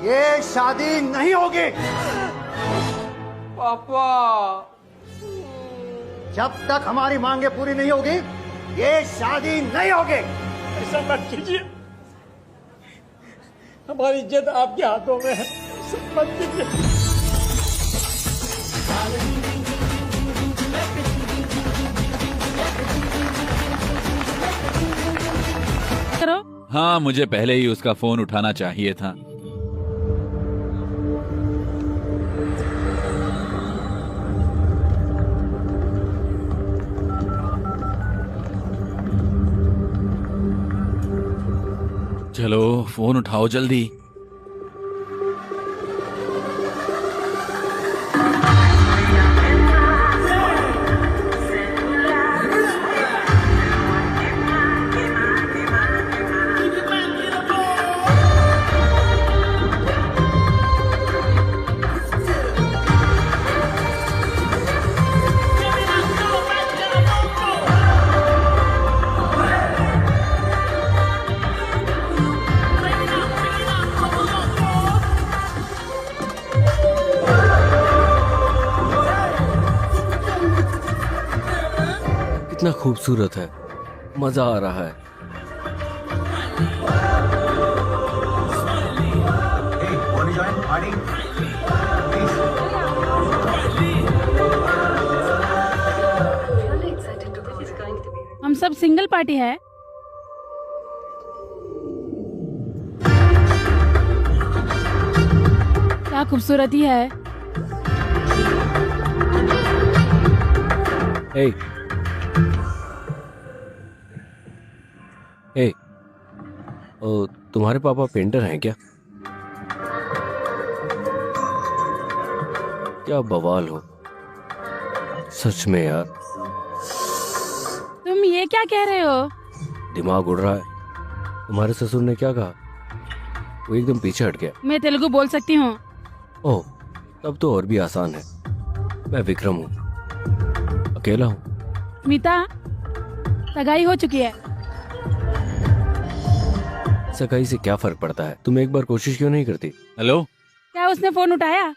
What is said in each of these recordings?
ये शादी नहीं होगी। पापा, जब तक हमारी मांगे पूरी नहीं होगी ये शादी नहीं होगी। ऐसा मत कीजिए, हमारी इज्जत आपके हाथों में है, ऐसा मत कीजिए। करो। हाँ, मुझे पहले ही उसका फोन उठाना चाहिए था। चलो फोन उठाओ जल्दी। कितना खूबसूरत है, मजा आ रहा है। हम सब सिंगल पार्टी है। क्या खूबसूरती है। ए, ए, तुम्हारे पापा पेंटर हैं क्या? क्या बवाल हो सच में यार। तुम ये क्या कह रहे हो? दिमाग उड़ रहा है। तुम्हारे ससुर ने क्या कहा? वो एकदम पीछे हट गया। मैं तेलुगु बोल सकती हूँ। ओह, तब तो और भी आसान है। मैं विक्रम हूँ, अकेला हूँ। स्मिता, सगाई हो चुकी है। सगाई से क्या फर्क पड़ता है? तुम एक बार कोशिश क्यों नहीं करती? हेलो, क्या उसने फोन उठाया?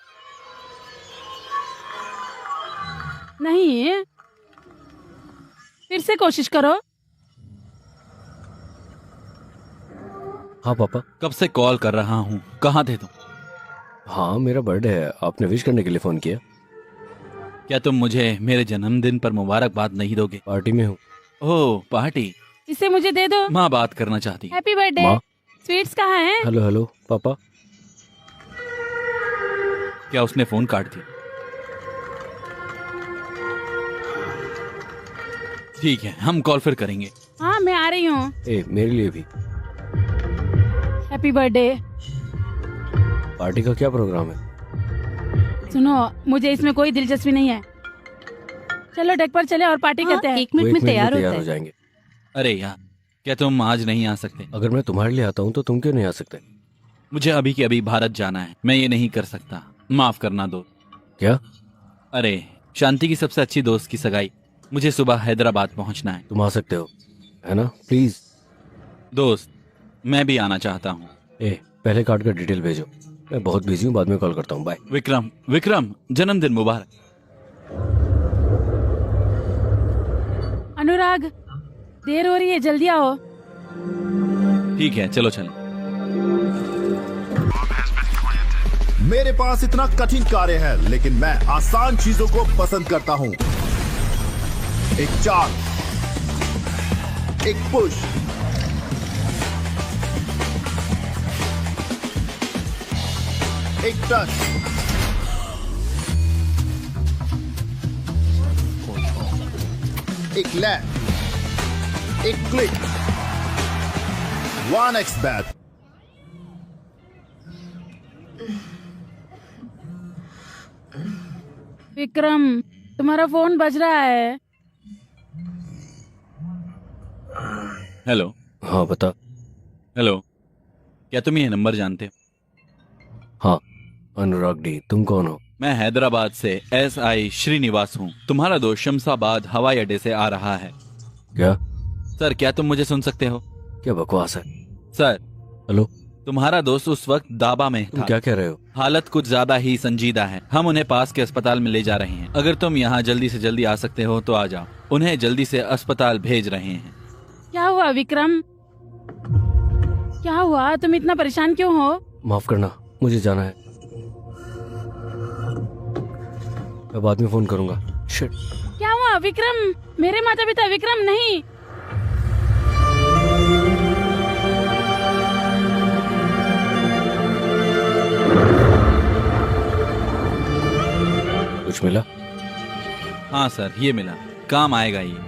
नहीं, फिर से कोशिश करो। हाँ पापा। कब से कॉल कर रहा हूँ, कहाँ थे तुम? हाँ, मेरा बर्थडे है, आपने विश करने के लिए फोन किया। क्या तुम मुझे मेरे जन्मदिन पर मुबारकबाद नहीं दोगे? पार्टी में हूँ। ओह, पार्टी। इसे मुझे दे दो। माँ बात करना चाहती है। Happy birthday. माँ? स्वीट्स कहाँ हैं? हेलो हेलो पापा। क्या उसने फोन काट दिया? ठीक है, हम कॉल फिर करेंगे। हाँ, मैं आ रही हूँ। ए, मेरे लिए भी। Happy birthday. पार्टी का क्या प्रोग्राम है? सुनो, मुझे इसमें कोई दिलचस्पी नहीं है। चलो डेक पर चले और पार्टी करते हैं। 1 मिनट में तैयार होता हो है। जाएंगे। अरे यार, क्या तुम आज नहीं आ सकते? अगर मैं तुम्हारे लिए आता हूँ तो तुम क्यों नहीं आ सकते? मुझे अभी के अभी भारत जाना है, मैं ये नहीं कर सकता, माफ करना दो। क्या? अरे, शांति की सबसे अच्छी दोस्त की सगाई, मुझे सुबह हैदराबाद पहुंचना है। तुम आ सकते हो, है ना? प्लीज। दोस्त, मैं भी आना चाहता हूँ। ए, पहले कार्ड का डिटेल भेजो। मैं बहुत बिजी हूँ, बाद में कॉल करता हूँ। बाय। विक्रम, विक्रम, जन्मदिन मुबारक। अनुराग, देर हो रही है, जल्दी आओ। ठीक है, चलो चलो। मेरे पास इतना कठिन कार्य है, लेकिन मैं आसान चीजों को पसंद करता हूं। एक चाल, एक पुश, एक टच, एक लैप, एक क्लिक, 1x बैट। विक्रम, तुम्हारा फोन बज रहा है। हेलो। हाँ बता। हेलो, क्या तुम ये नंबर जानते हो? हाँ, अनुराग डी। तुम कौन हो? मैं हैदराबाद से SI श्रीनिवास हूँ। तुम्हारा दोस्त शमशाबाद हवाई अड्डे से आ रहा है। क्या? सर, क्या तुम मुझे सुन सकते हो? क्या बकवास है? Sir, hello. तुम्हारा दोस्त उस वक्त दाबा में तुम था। क्या कह रहे हो? हालत कुछ ज्यादा ही संजीदा है। हम उन्हें पास के अस्पताल में ले जा रहे हैं। अगर तुम यहाँ जल्दी से जल्दी आ सकते हो तो आ जाओ। उन्हें जल्दी से अस्पताल भेज रहे हैं। क्या हुआ विक्रम? क्या हुआ? तुम इतना परेशान क्यों हो? माफ करना, मुझे जाना है। मैं बाद में फोन करूंगा। शिट। क्या हुआ विक्रम? मेरे माता पिता विक्रम नहीं। कुछ मिला? हाँ सर, ये मिला। काम आएगा ये।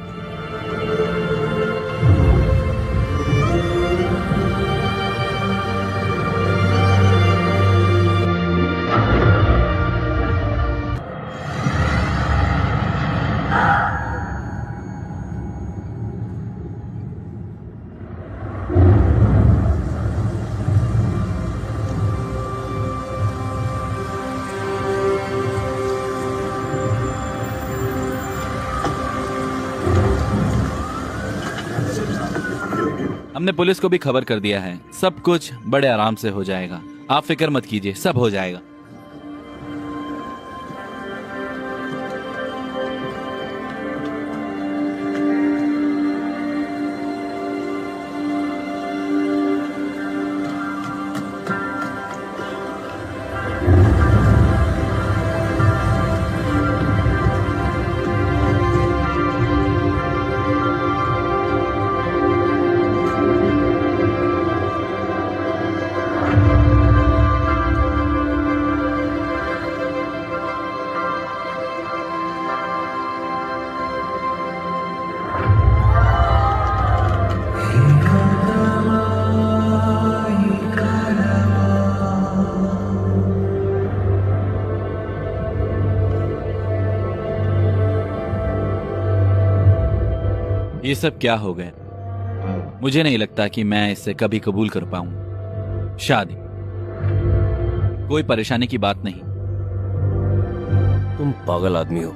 हमने पुलिस को भी खबर कर दिया है। सब कुछ बड़े आराम से हो जाएगा। आप फिक्र मत कीजिए, सब हो जाएगा। ये सब क्या हो गया? मुझे नहीं लगता कि मैं इससे कभी कबूल कर पाऊं शादी। कोई परेशानी की बात नहीं। तुम पागल आदमी हो।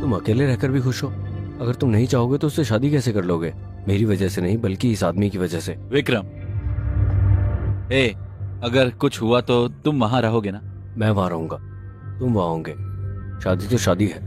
तुम अकेले रहकर भी खुश हो। अगर तुम नहीं चाहोगे तो उससे शादी कैसे कर लोगे? मेरी वजह से नहीं, बल्कि इस आदमी की वजह से। विक्रम, अगर कुछ हुआ तो तुम वहां रहोगे ना? मैं वहां रहूंगा, तुम वहां होंगे। शादी तो शादी है।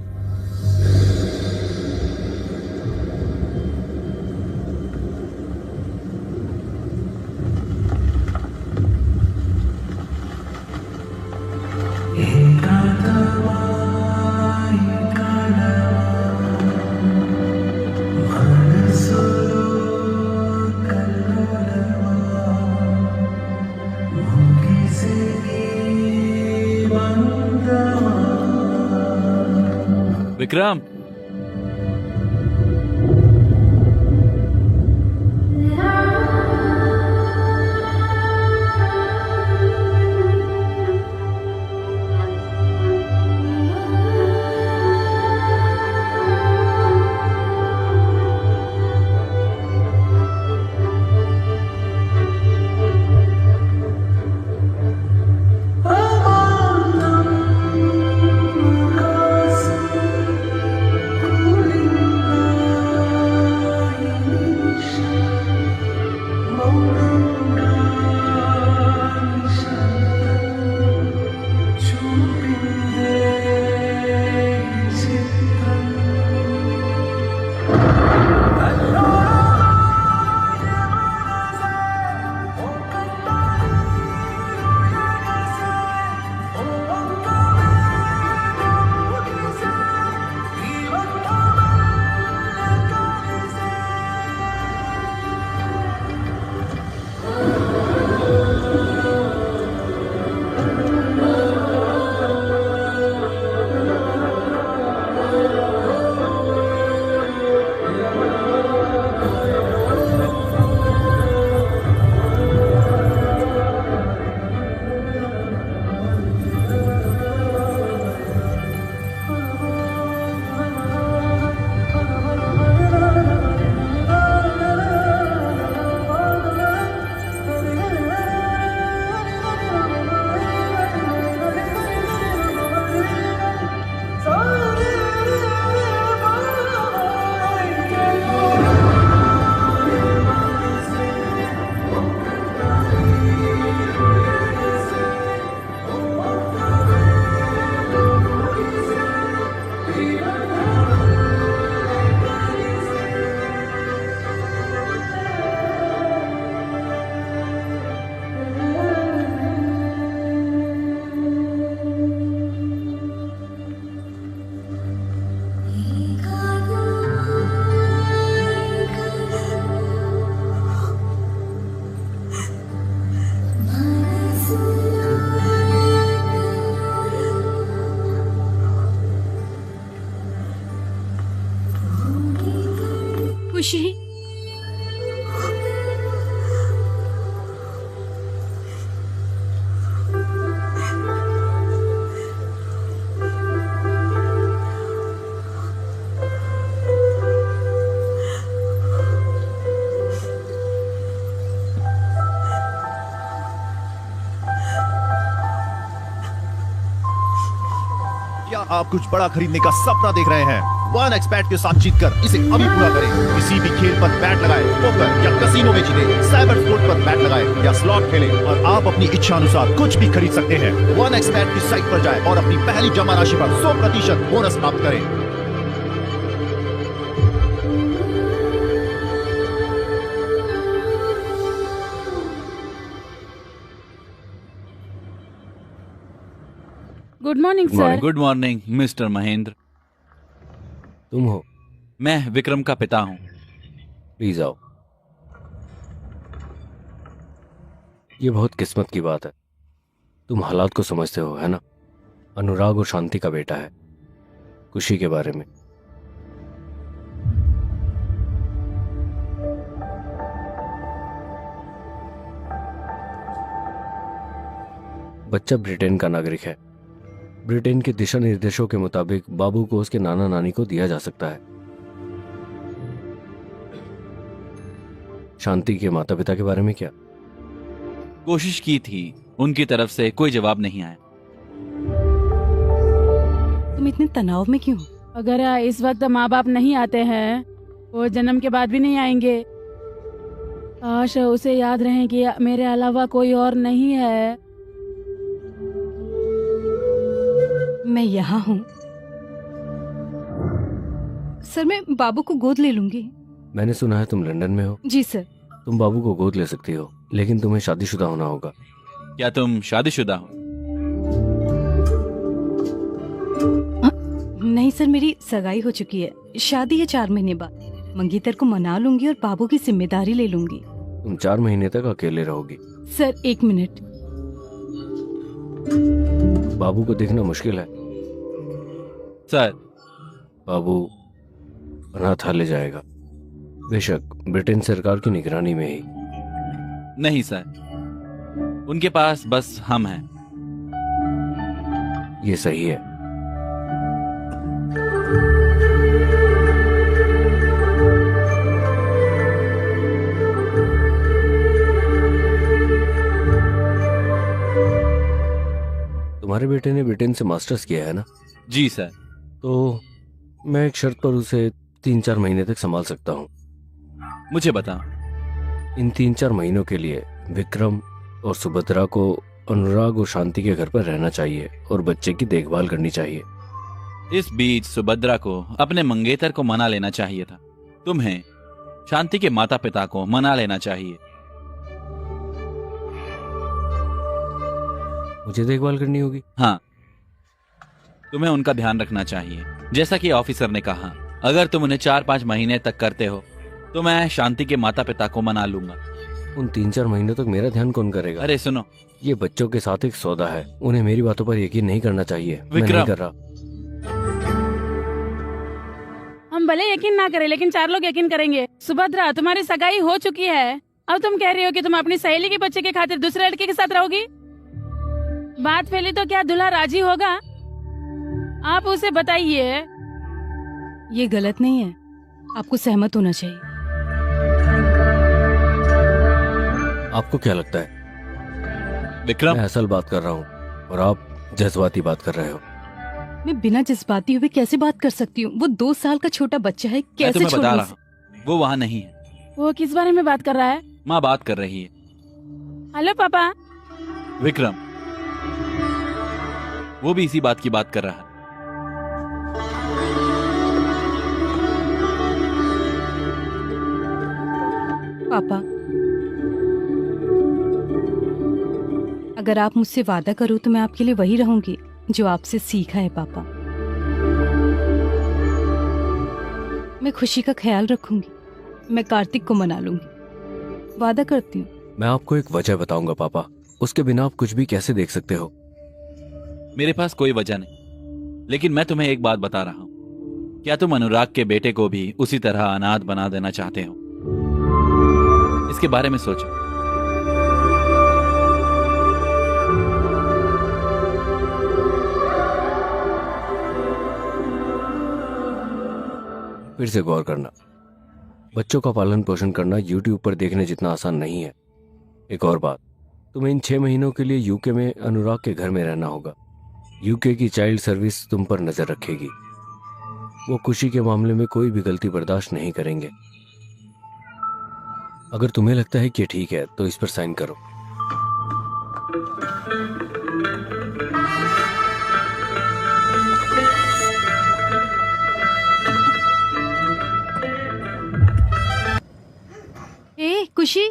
विक्रम, खुशी। क्या आप कुछ बड़ा खरीदने का सपना देख रहे हैं? वन एक्सपैट के साथ जीतकर इसे अभी पूरा करें। किसी भी खेल पर बैट लगाएं, पोकर या कसीनो में जीतें, साइबर स्पोर्ट पर बैट लगाएं या स्लॉट खेलें और आप अपनी इच्छा अनुसार कुछ भी खरीद सकते हैं। वन एक्सपैट की साइट पर जाएं और अपनी पहली जमा राशि पर 100% बोनस प्राप्त करें। Good morning sir. Good morning mister Mahendra. तुम हो? मैं विक्रम का पिता हूं। प्लीज आओ। ये बहुत किस्मत की बात है। तुम हालात को समझते हो, है ना? अनुराग और शांति का बेटा है। खुशी के बारे में। बच्चा ब्रिटेन का नागरिक है। ब्रिटेन के दिशा निर्देशों के मुताबिक बाबू को उसके नाना नानी को दिया जा सकता है। शांति के माता पिता के बारे में क्या? कोशिश की थी, उनकी तरफ से कोई जवाब नहीं आया। तुम इतने तनाव में क्यों? अगर इस वक्त माँ बाप नहीं आते हैं, वो जन्म के बाद भी नहीं आएंगे। काश उसे याद रहे कि मेरे अलावा कोई और नहीं है। मैं यहाँ हूँ सर। मैं बाबू को गोद ले लूंगी। मैंने सुना है तुम लंदन में हो। जी सर। तुम बाबू को गोद ले सकती हो, लेकिन तुम्हें शादीशुदा होना होगा। क्या तुम शादीशुदा हो? नहीं सर, मेरी सगाई हो चुकी है। शादी है 4 महीने बाद। मंगीतर को मना लूंगी और बाबू की जिम्मेदारी ले लूंगी। तुम 4 महीने तक अकेले रहोगी। Sir 1 minute. बाबू को देखना मुश्किल है। सर, बाबू अनाथालय जाएगा, बेशक ब्रिटेन सरकार की निगरानी में ही। नहीं सर, उनके पास बस हम हैं। ये सही है। तुम्हारे बेटे ने ब्रिटेन से मास्टर्स किया है ना? जी सर। तो मैं एक शर्त पर उसे 3-4 महीने तक संभाल सकता हूँ। मुझे बता। इन 3-4 महीनों के लिए विक्रम और सुभद्रा को अनुराग और शांति के घर पर रहना चाहिए और बच्चे की देखभाल करनी चाहिए। इस बीच सुभद्रा को अपने मंगेतर को मना लेना चाहिए था। तुम्हें शांति के माता पिता को मना लेना चाहिए। मुझे देखभाल करनी होगी? हाँ, तुम्हें उनका ध्यान रखना चाहिए। जैसा कि ऑफिसर ने कहा, अगर तुम उन्हें 4-5 महीने तक करते हो तो मैं शांति के माता पिता को मना लूंगा। उन 3-4 महीनों तक मेरा ध्यान कौन करेगा? अरे सुनो, ये बच्चों के साथ एक सौदा है। उन्हें मेरी बातों पर यकीन नहीं करना चाहिए। मैं विक्रम। नहीं कर रहा। हम भले यकीन ना करें, लेकिन 4 लोग यकीन करेंगे। सुभद्रा, तुम्हारी सगाई हो चुकी है। अब तुम कह रही हो कि तुम अपनी सहेली के बच्चे के खातिर दूसरे लड़के के साथ रहोगी। बात फैली तो क्या दूल्हा राजी होगा? आप उसे बताइए। ये गलत नहीं है, आपको सहमत होना चाहिए। आपको क्या लगता है? विक्रम, मैं असल बात कर रहा हूँ और आप जज्बाती बात कर रहे हो। मैं बिना जज्बाती हुए कैसे बात कर सकती हूँ? वो 2 साल का छोटा बच्चा है, मैं कैसे तुम्हें बता छोड़ूं रहा हूँ, वो वहाँ नहीं है। वो किस बारे में बात कर रहा है? माँ बात कर रही है। हेलो पापा। विक्रम, वो भी इसी बात की बात कर रहा है। पापा, अगर आप मुझसे वादा करो तो मैं आपके लिए वही रहूंगी जो आपसे सीखा है। पापा, मैं खुशी का ख्याल रखूंगी। मैं कार्तिक को मना लूंगी, वादा करती हूँ। मैं आपको एक वजह बताऊंगा पापा, उसके बिना आप कुछ भी कैसे देख सकते हो? मेरे पास कोई वजह नहीं, लेकिन मैं तुम्हें एक बात बता रहा हूँ। क्या तुम अनुराग के बेटे को भी उसी तरह अनाथ बना देना चाहते हो? इसके बारे में सोचो। फिर से गौर करना, बच्चों का पालन पोषण करना यूट्यूब पर देखने जितना आसान नहीं है। एक और बात, तुम्हें इन 6 महीनों के लिए यूके में अनुराग के घर में रहना होगा। यूके की चाइल्ड सर्विस तुम पर नजर रखेगी। वो खुशी के मामले में कोई भी गलती बर्दाश्त नहीं करेंगे। अगर तुम्हें लगता है कि ठीक है तो इस पर साइन करो। ए खुशी,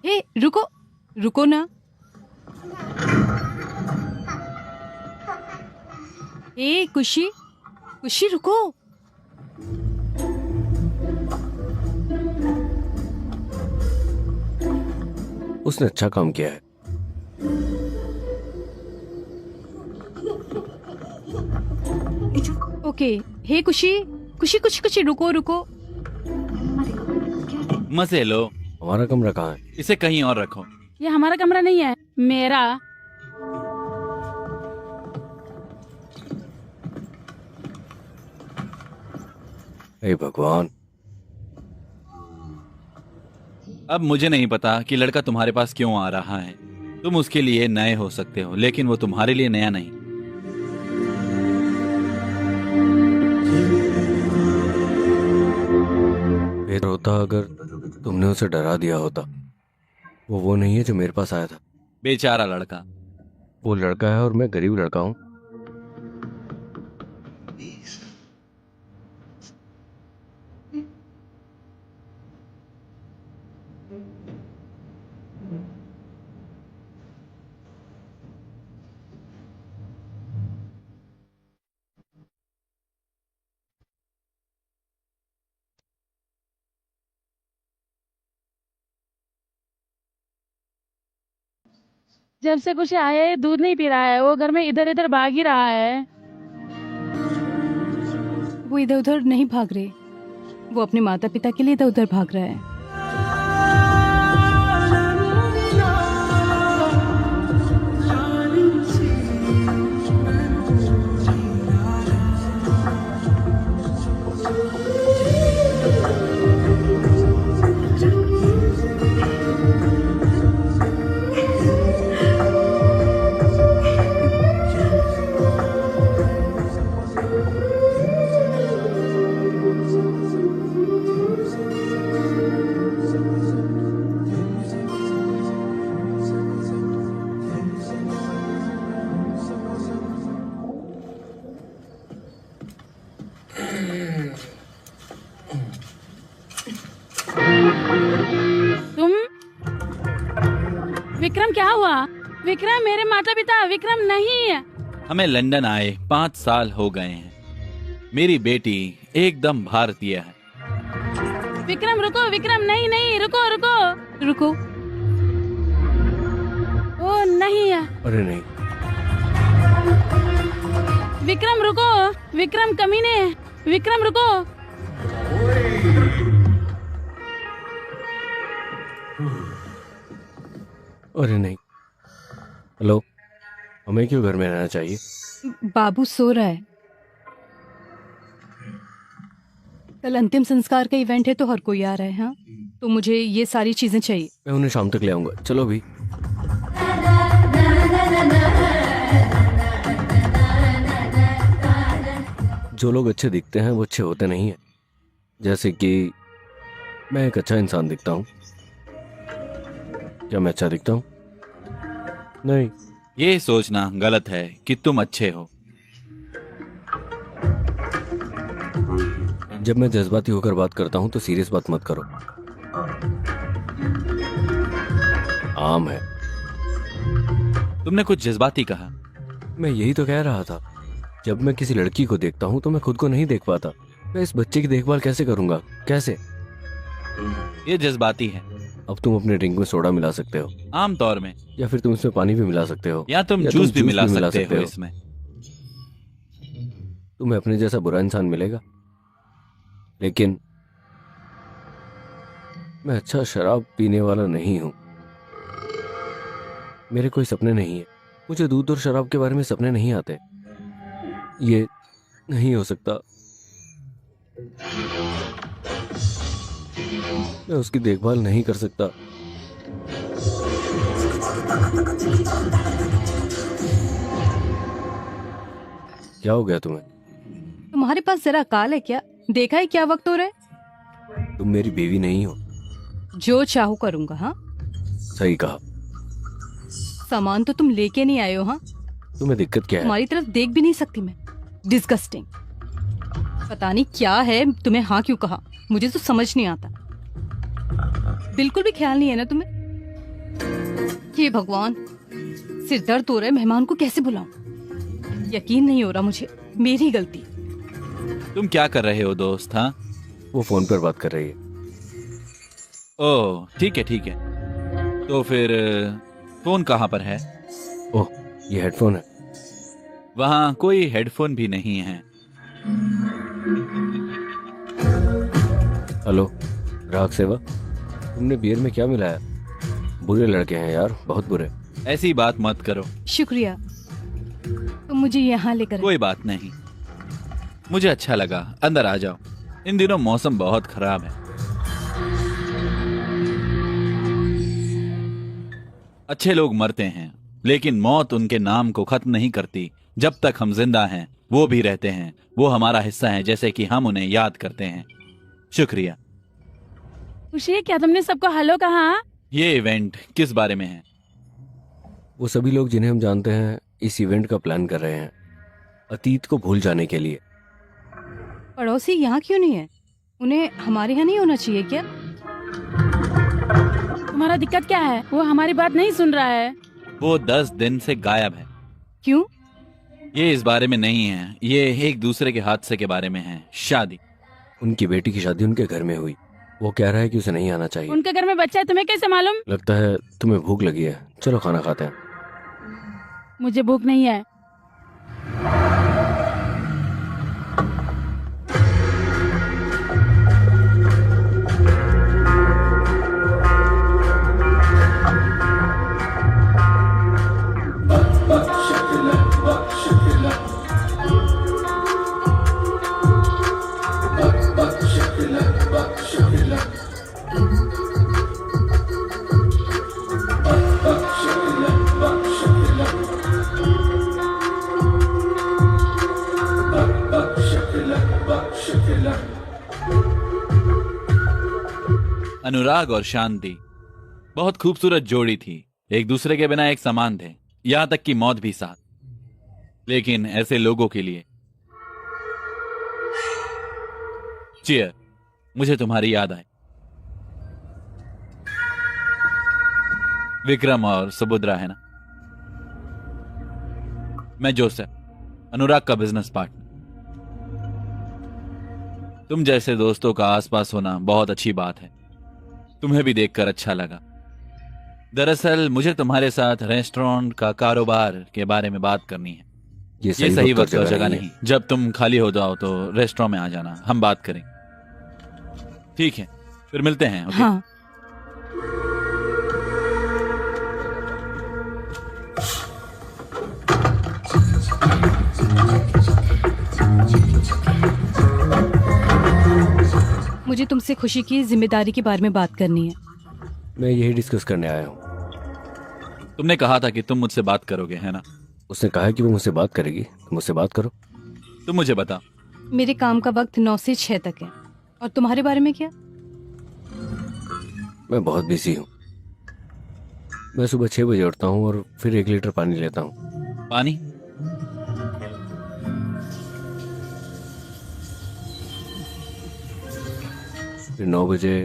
ए रुको, रुको ना। ए खुशी, खुशी रुको। उसने अच्छा काम किया है। ओके, हे खुशी, खुशी खुशी खुशी रुको रुको। मजे लो। हमारा कमरा कहाँ है? इसे कहीं और रखो। ये हमारा कमरा नहीं है, मेरा। हे भगवान। अब मुझे नहीं पता कि लड़का तुम्हारे पास क्यों आ रहा है। तुम उसके लिए नए हो सकते हो, लेकिन वो तुम्हारे लिए नया नहीं। बेहतर होता अगर तुमने उसे डरा दिया होता। वो नहीं है जो मेरे पास आया था। बेचारा लड़का। वो लड़का है और मैं गरीब लड़का हूँ। जब से कुछ आया है दूध नहीं पी रहा है, वो घर में इधर इधर भाग ही रहा है। वो इधर उधर नहीं भाग रहे, वो अपने माता पिता के लिए इधर उधर भाग रहा है। तुम विक्रम, क्या हुआ? विक्रम, मेरे माता पिता विक्रम नहीं है। हमें लंदन आए 5 साल हो गए हैं। मेरी बेटी एकदम भारतीय है। विक्रम रुको, विक्रम, नहीं नहीं, रुको रुको रुको। ओ नहीं है। अरे नहीं, विक्रम रुको, विक्रम कमीने, विक्रम रुको। अरे नहीं। हेलो, हमें क्यों घर में रहना चाहिए? बाबू सो रहा है। कल अंतिम संस्कार का इवेंट है तो हर कोई आ रहा है। हाँ, तो मुझे ये सारी चीजें चाहिए। मैं उन्हें शाम तक ले आऊंगा। चलो भी। जो लोग अच्छे दिखते हैं वो अच्छे होते नहीं हैं। जैसे कि मैं एक अच्छा इंसान दिखता हूँ। क्या मैं अच्छा दिखता हूँ? नहीं। ये सोचना गलत है कि तुम अच्छे हो। जब मैं जज्बाती होकर बात करता हूँ तो सीरियस बात मत करो। आम है। तुमने कुछ जज्बाती कहा। मैं यही तो कह रहा था। जब मैं किसी लड़की को देखता हूँ तो मैं खुद को नहीं देख पाता। मैं इस बच्चे की देखभाल कैसे करूंगा? कैसे? ये जज्बाती है। अब तुम अपने ड्रिंक में सोडा मिला सकते हो, आम तौर में, या फिर तुम इसमें पानी भी मिला सकते हो, या तुम जूस भी मिला सकते हो इसमें। तुम्हें अपने जैसा बुरा इंसान मिलेगा? लेकिन मैं अच्छा शराब पीने वाला नहीं हूं। मेरे कोई सपने नहीं है। मुझे दूध और शराब के बारे में सपने नहीं आते। ये नहीं हो सकता। मैं उसकी देखभाल नहीं कर सकता। क्या हो गया तुम्हें? तुम्हारे पास जरा अकाल है क्या? देखा है क्या वक्त हो रहा है? तुम मेरी बीवी नहीं हो। जो चाहूँ करूंगा। हाँ, सही कहा। सामान तो तुम लेके नहीं आए हो। हाँ, तुम्हें दिक्कत क्या है? तुम्हारी तरफ देख भी नहीं सकती मैं। डिस्गस्टिंग। पता नहीं क्या है तुम्हें। हाँ क्यों कहा मुझे तो समझ नहीं आता। बिल्कुल भी ख्याल नहीं है ना तुम्हें? हे भगवान, सिर दर्द हो रहा है। मेहमान को कैसे बुलाऊं? यकीन नहीं हो रहा मुझे। मेरी गलती। तुम क्या कर रहे हो दोस्त? हाँ, वो फोन पर बात कर रही है। ओह ठीक है ठीक है। तो फिर फोन कहाँ पर है? ओह, ये हेडफोन है। वहाँ कोई हेडफोन भी नहीं है। हेलो, ग्राहक सेवा। तुमने बियर में क्या मिलाया? बुरे लड़के हैं यार, बहुत बुरे। ऐसी बात मत करो। शुक्रिया, तुम मुझे यहाँ लेकर। कोई बात नहीं, मुझे अच्छा लगा। अंदर आ जाओ। इन दिनों मौसम बहुत खराब है। अच्छे लोग मरते हैं, लेकिन मौत उनके नाम को खत्म नहीं करती। जब तक हम जिंदा हैं वो भी रहते हैं। वो हमारा हिस्सा हैं, जैसे कि हम उन्हें याद करते हैं। शुक्रिया। खुशी, क्या तुमने सबको हेलो कहा? ये इवेंट किस बारे में है? वो सभी लोग जिन्हें हम जानते हैं इस इवेंट का प्लान कर रहे हैं, अतीत को भूल जाने के लिए। पड़ोसी यहाँ क्यों नहीं है? उन्हें हमारे यहाँ नहीं होना चाहिए क्या? तुम्हारा दिक्कत क्या है? वो हमारी बात नहीं सुन रहा है। वो 10 दिन से गायब है। क्यों? ये इस बारे में नहीं है, ये एक दूसरे के हादसे के बारे में है। शादी। उनकी बेटी की शादी उनके घर में हुई। वो कह रहा है कि उसे नहीं आना चाहिए। उनके घर में बच्चा है, तुम्हें कैसे मालूम? लगता है तुम्हें भूख लगी है। चलो खाना खाते हैं। मुझे भूख नहीं है। अनुराग और शांति बहुत खूबसूरत जोड़ी थी। एक दूसरे के बिना एक समान थे, यहां तक कि मौत भी साथ। लेकिन ऐसे लोगों के लिए चीयर। मुझे तुम्हारी याद आई। विक्रम और सुभद्रा है ना? मैं जोसेफ, अनुराग का बिजनेस पार्टनर। तुम जैसे दोस्तों का आसपास होना बहुत अच्छी बात है। तुम्हें भी देखकर अच्छा लगा। दरअसल मुझे तुम्हारे साथ रेस्टोरेंट का कारोबार के बारे में बात करनी है। ये सही वक्त और जगह नहीं। जब तुम खाली हो जाओ तो रेस्टोरेंट में आ जाना, हम बात करेंगे। ठीक है, फिर मिलते हैं। ओके? हाँ। मुझे तुमसे खुशी की जिम्मेदारी के बारे में बात करनी है। मैं यही डिस्कस करने आया हूँ। तुमने कहा था कि तुम मुझसे बात करोगे, है ना? उसने कहा कि वो मुझसे बात करेगी, तो मुझसे बात करो। तुम मुझे बताओ। मेरे काम का वक्त 9 से 6 तक है। और तुम्हारे बारे में क्या? मैं बहुत बिजी हूँ। मैं सुबह 6 बजे उठता हूँ और फिर 1 लीटर पानी लेता हूँ। पानी? फिर 9 बजे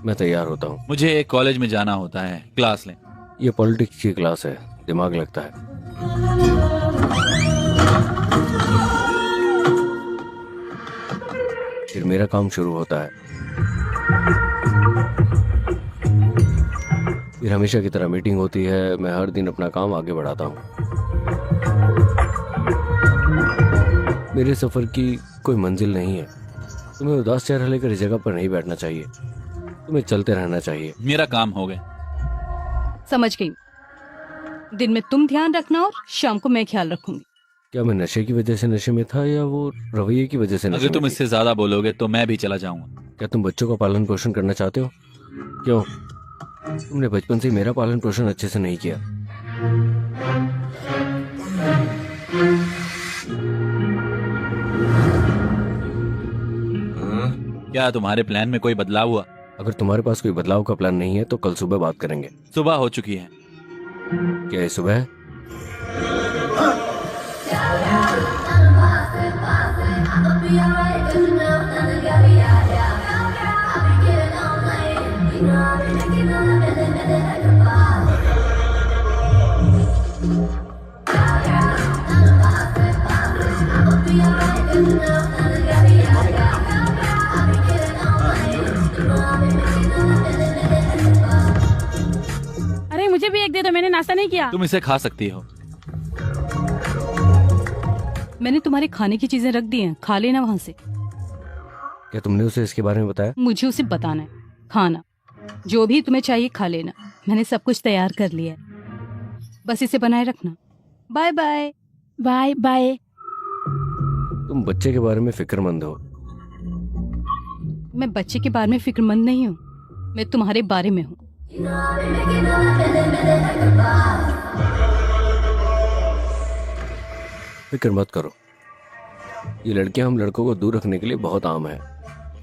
मैं तैयार होता हूँ। मुझे कॉलेज में जाना होता है, क्लास लें। ये पॉलिटिक्स की क्लास है, दिमाग लगता है। फिर मेरा काम शुरू होता है। फिर हमेशा की तरह मीटिंग होती है। मैं हर दिन अपना काम आगे बढ़ाता हूँ। मेरे सफर की कोई मंजिल नहीं है, तुम्हें उदास चेहरा लेकर इस जगह पर नहीं बैठना चाहिए, तुम्हें चलते रहना चाहिए। मेरा काम हो गया। समझ गई। दिन में तुम ध्यान रखना और शाम को मैं ख्याल रखूंगी। क्या मैं नशे की वजह से नशे में था या वो रवैये की वजह से नशे अगर में तुम थी? इससे ज्यादा बोलोगे तो मैं भी चला जाऊंगा। क्या तुम बच्चों का पालन पोषण करना चाहते हो? क्यों? तुमने बचपन से ही मेरा पालन पोषण अच्छे से नहीं किया। क्या तुम्हारे प्लान में कोई बदलाव हुआ? अगर तुम्हारे पास कोई बदलाव का प्लान नहीं है तो कल सुबह बात करेंगे। सुबह हो चुकी है। क्या ये सुबह है? अरे मुझे भी एक दे दो, मैंने नाश्ता नहीं किया। तुम इसे खा सकती हो। मैंने तुम्हारे खाने की चीजें रख दी हैं, खा लेना वहां से। क्या तुमने उसे इसके बारे में बताया? मुझे उसे बताना है। खाना जो भी तुम्हें चाहिए खा लेना, मैंने सब कुछ तैयार कर लिया है, बस इसे बनाए रखना। Bye bye. Bye bye. तुम बच्चे के बारे में फिक्रमंद हो। मैं बच्चे के बारे में फिक्रमंद नहीं हूँ, मैं तुम्हारे बारे में हूँ। फिक्र मत करो, ये लड़कियां हम लड़कों को दूर रखने के लिए बहुत आम है।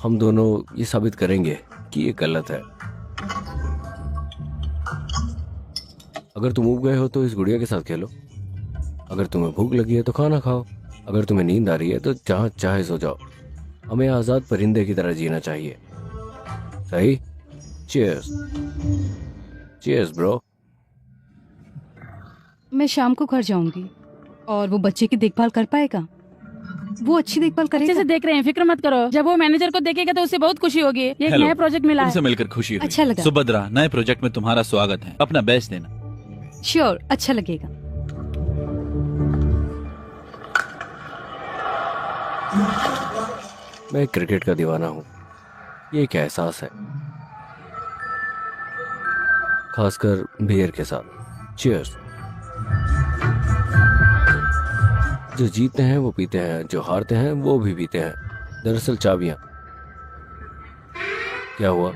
हम दोनों ये साबित करेंगे कि ये गलत है। अगर तुम उब गए हो तो इस गुड़िया के साथ खेलो। अगर तुम्हें भूख लगी है तो खाना खाओ। अगर तुम्हें नींद आ रही है तो जहाँ चाहे सो जाओ। हमें आजाद परिंदे की तरह जीना चाहिए। सही? चीयर्स। Cheers bro. मैं शाम को घर जाऊंगी और वो बच्चे की देखभाल कर पाएगा? वो अच्छी देखभाल अच्छे करेगा? से देख रहे हैं, फिक्र मत करो। जब वो मैनेजर को देखेगा तो उसे बहुत खुशी होगी। ये एक हेलो। नया प्रोजेक्ट मिला तुमसे है। मिलकर खुशी हुई। अच्छा लगा। सुभद्रा, नए प्रोजेक्ट में तुम्हारा स्वागत है। अपना बेस्ट देना। श्योर, अच्छा लगेगा। मैं क्रिकेट का दीवाना हूँ, ये एक एहसास है, खासकर बियर के साथ। चीयर्स। जो जीतते हैं वो पीते हैं, जो हारते हैं वो भी पीते हैं। दरअसल चाबियां। क्या हुआ?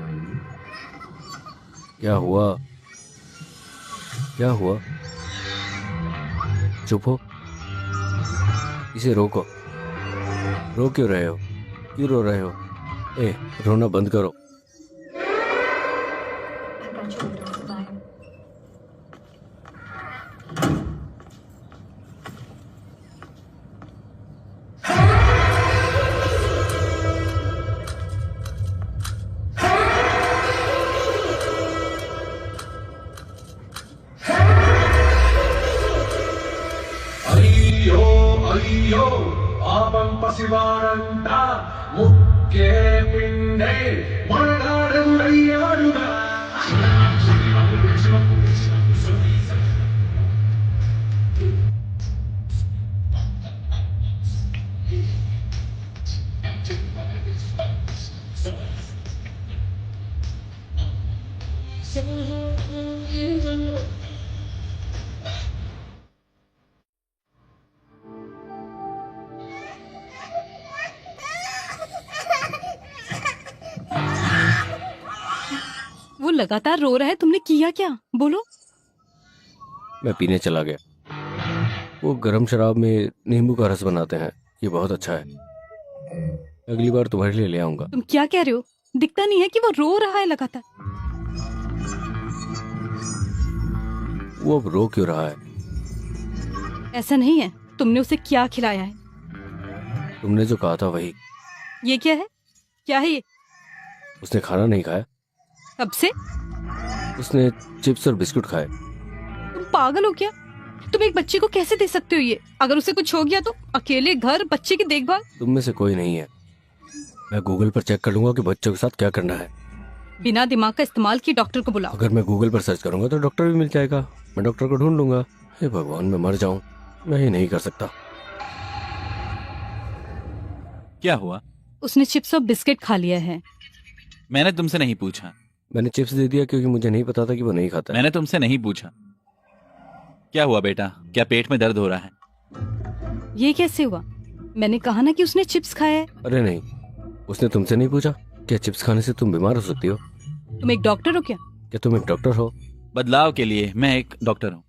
क्या हुआ? क्या हुआ? चुप हो। इसे रोको। रो क्यों रहे हो? क्यों रो रहे हो? ए, रोना बंद करो। అయ్యో అయ్యో పాపం పసివారంట ముక్కే పిండే మొరడాడు అయ్యాడుగా वो लगातार रो रहा है, तुमने किया क्या? बोलो। मैं पीने चला गया। वो गरम शराब में नींबू का रस बनाते हैं, ये बहुत अच्छा है। अगली बार तुम्हारे लिए ले आऊंगा। तुम क्या कह रहे हो? दिखता नहीं है कि वो रो रहा है लगातार? वो अब रो क्यों रहा है? ऐसा नहीं है। तुमने उसे क्या खिलाया है? तुमने जो कहा था वही। ये क्या है? क्या है ये? उसने खाना नहीं खाया, कब से? उसने चिप्स और बिस्कुट खाए। तुम पागल हो क्या? तुम एक बच्चे को कैसे दे सकते हो ये? अगर उसे कुछ हो गया तो? अकेले घर, बच्चे की देखभाल। तुम में से कोई नहीं है। मैं गूगल पर चेक कर लूंगा कि बच्चों के साथ क्या करना है। बिना दिमाग का इस्तेमाल किए डॉक्टर को बुलाओ। अगर मैं गूगल पर सर्च करूंगा तो डॉक्टर भी मिल जाएगा। मैं डॉक्टर को ढूंढ लूंगा। हे भगवान, मैं मर जाऊं, मैं ये नहीं कर सकता। क्या हुआ? उसने चिप्स और बिस्किट खा लिया है। मैंने तुमसे नहीं पूछा। मैंने चिप्स दे दिया क्योंकि मुझे नहीं पता था कि वो नहीं खाता है। मैंने तुमसे नहीं पूछा। क्या हुआ बेटा, क्या पेट में दर्द हो रहा है? ये कैसे हुआ? मैंने कहा ना कि उसने चिप्स खाया है। अरे नहीं, उसने तुमसे नहीं पूछा क्या चिप्स खाने से तुम बीमार हो सकती हो? तुम एक डॉक्टर हो क्या? क्या तुम एक डॉक्टर हो? बदलाव के लिए मैं एक डॉक्टर हूँ।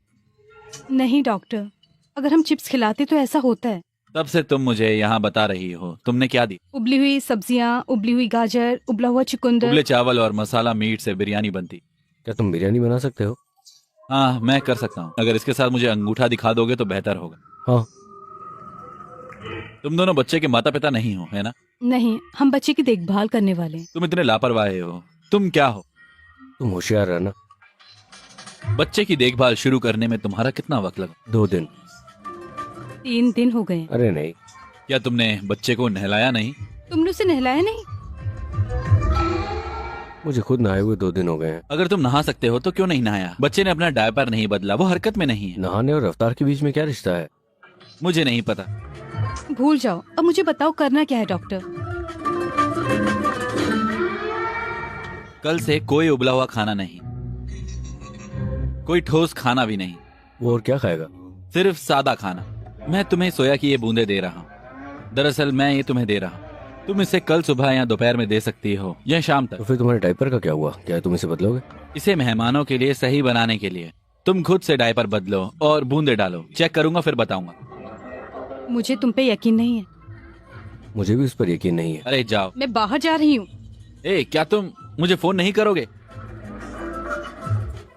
नहीं डॉक्टर, अगर हम चिप्स खिलाते तो ऐसा होता है। तब से तुम मुझे यहाँ बता रही हो। तुमने क्या दी? उबली हुई सब्जियां, उबली हुई गाजर, उबला हुआ चुकंदर। उबले चावल और मसाला मीट से बिरयानी बनती। क्या तुम बिरयानी बना सकते हो? हाँ, मैं कर सकता हूँ। अगर इसके साथ मुझे अंगूठा दिखा दोगे तो बेहतर होगा। हाँ। तुम दोनों बच्चे के माता पिता नहीं हो, है ना? नहीं, हम बच्चे की देखभाल करने वाले हैं। तुम इतने लापरवाह हो। तुम क्या हो? तुम होशियार रहना। बच्चे की देखभाल शुरू करने में तुम्हारा कितना वक्त लगा? 2 दिन। 3 दिन हो गए। अरे नहीं। क्या तुमने बच्चे को नहलाया नहीं? तुमने उसे नहलाया नहीं? मुझे खुद नहाए हुए 2 दिन हो गए हैं। अगर तुम नहा सकते हो तो क्यों नहीं नहाया? बच्चे ने अपना डायपर नहीं बदला, वो हरकत में नहीं है। नहाने और रफ्तार के बीच में क्या रिश्ता है? मुझे नहीं पता। भूल जाओ। अब मुझे बताओ करना क्या है डॉक्टर? कल से कोई उबला हुआ खाना नहीं, कोई ठोस खाना भी नहीं। वो और क्या खाएगा? सिर्फ सादा खाना। मैं तुम्हें सोया की ये बूंदे दे रहा हूँ। दरअसल मैं ये तुम्हें दे रहा हूँ। तुम इसे कल सुबह या दोपहर में दे सकती हो या शाम तो तक। फिर तुम्हारे डायपर का क्या हुआ? क्या तुम इसे बदलोगे? इसे मेहमानों के लिए सही बनाने के लिए तुम खुद से डायपर बदलो और बूंदे डालो। चेक करूंगा फिर बताऊंगा। मुझे तुम पे यकीन नहीं है। मुझे भी उस पर यकीन नहीं है। अरे जाओ। मैं बाहर जा रही हूँ। ए, क्या तुम मुझे फोन नहीं करोगे?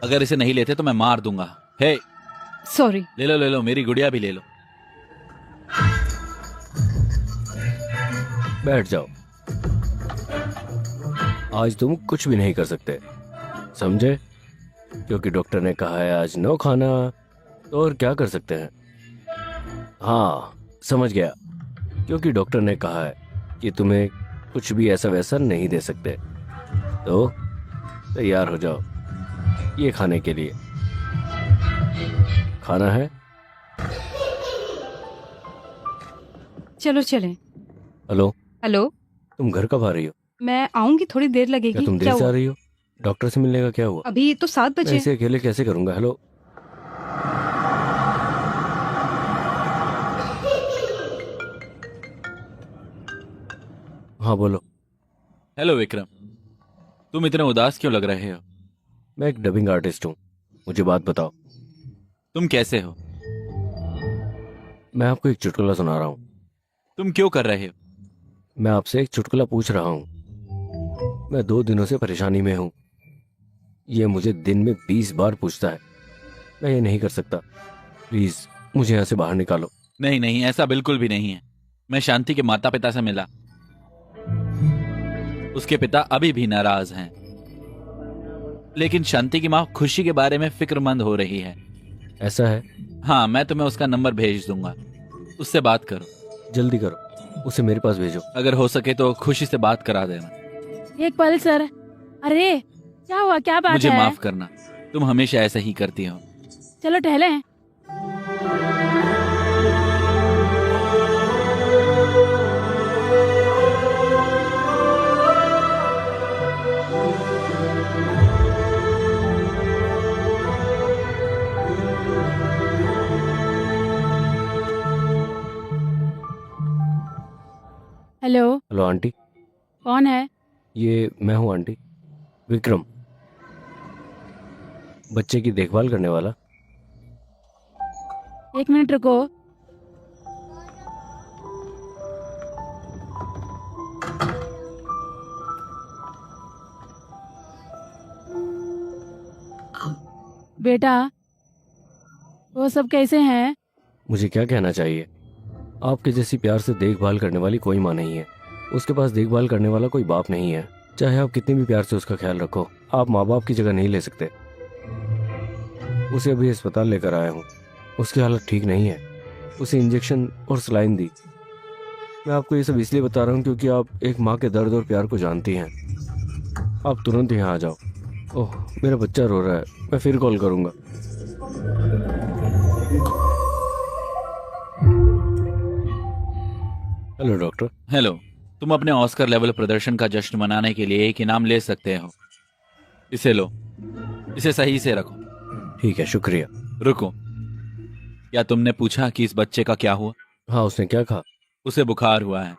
अगर इसे नहीं लेते तो मैं मार दूंगा। हे, सॉरी। ले लो, मेरी गुड़िया भी ले लो। बैठ जाओ। आज तुम कुछ भी नहीं कर सकते, समझे? क्योंकि डॉक्टर ने कहा है आज नो खाना, तो और क्या कर सकते हैं? हाँ, समझ गया। क्योंकि डॉक्टर ने कहा है कि तुम्हें कुछ भी ऐसा वैसा नहीं दे सकते, तो तैयार हो जाओ ये खाने के लिए। खाना है? चलो चलें। हेलो। हेलो। तुम घर कब आ रही हो? मैं आऊंगी, थोड़ी देर लगेगी। क्या तुम देर से आ रही हो? डॉक्टर से मिलने का क्या हुआ? अभी तो 7 मैं बजे। इसे अकेले कैसे करूंगा? हेलो। हाँ बोलो। हेलो विक्रम, तुम इतने उदास क्यों लग रहे हो? मैं एक डबिंग आर्टिस्ट हूँ, मुझे बात बताओ। तुम कैसे हो? मैं आपको एक चुटकुला सुना रहा हूँ। तुम क्यों कर रहे हो? मैं आपसे एक चुटकुला पूछ रहा हूँ। मैं 2 दिनों से परेशानी में हूँ। ये मुझे दिन में 20 बार पूछता है। मैं ये नहीं कर सकता। प्लीज मुझे यहाँ से बाहर निकालो। नहीं नहीं, ऐसा बिल्कुल भी नहीं है। मैं शांति के माता पिता से मिला। उसके पिता अभी भी नाराज हैं, लेकिन शांति की माँ खुशी के बारे में फिक्रमंद हो रही है। ऐसा है? हाँ, मैं तुम्हें उसका नंबर भेज दूंगा, उससे बात करो। जल्दी करो, उसे मेरे पास भेजो। अगर हो सके तो खुशी से बात करा देना। एक पल सर। अरे क्या हुआ, क्या बात मुझे है? माफ करना, तुम हमेशा ऐसा ही करती हो। चलो टहलें। हेलो। Hello aunty. कौन है? ये मैं हूँ आंटी, विक्रम, बच्चे की देखभाल करने वाला। 1 मिनट रुको। बेटा, वो सब कैसे हैं? मुझे क्या कहना चाहिए? आपके जैसी प्यार से देखभाल करने वाली कोई माँ नहीं है। उसके पास देखभाल करने वाला कोई बाप नहीं है। चाहे आप कितने भी प्यार से उसका ख्याल रखो, आप माँ बाप की जगह नहीं ले सकते। उसे अभी अस्पताल लेकर आया हूँ। उसकी हालत ठीक नहीं है। उसे इंजेक्शन और सलाइन दी। मैं आपको ये सब इसलिए बता रहा हूँ क्योंकि आप एक माँ के दर्द और प्यार को जानती हैं। आप तुरंत यहाँ आ जाओ। ओह, मेरा बच्चा रो रहा है, मैं फिर कॉल करूँगा। Hello doctor. हेलो। तुम अपने ऑस्कर लेवल प्रदर्शन का जश्न मनाने के लिए एक इनाम ले सकते हो। इसे लो, इसे सही से रखो। ठीक है, शुक्रिया। रुको, क्या तुमने पूछा कि इस बच्चे का क्या हुआ? हाँ, उसने क्या कहा? उसे बुखार हुआ है,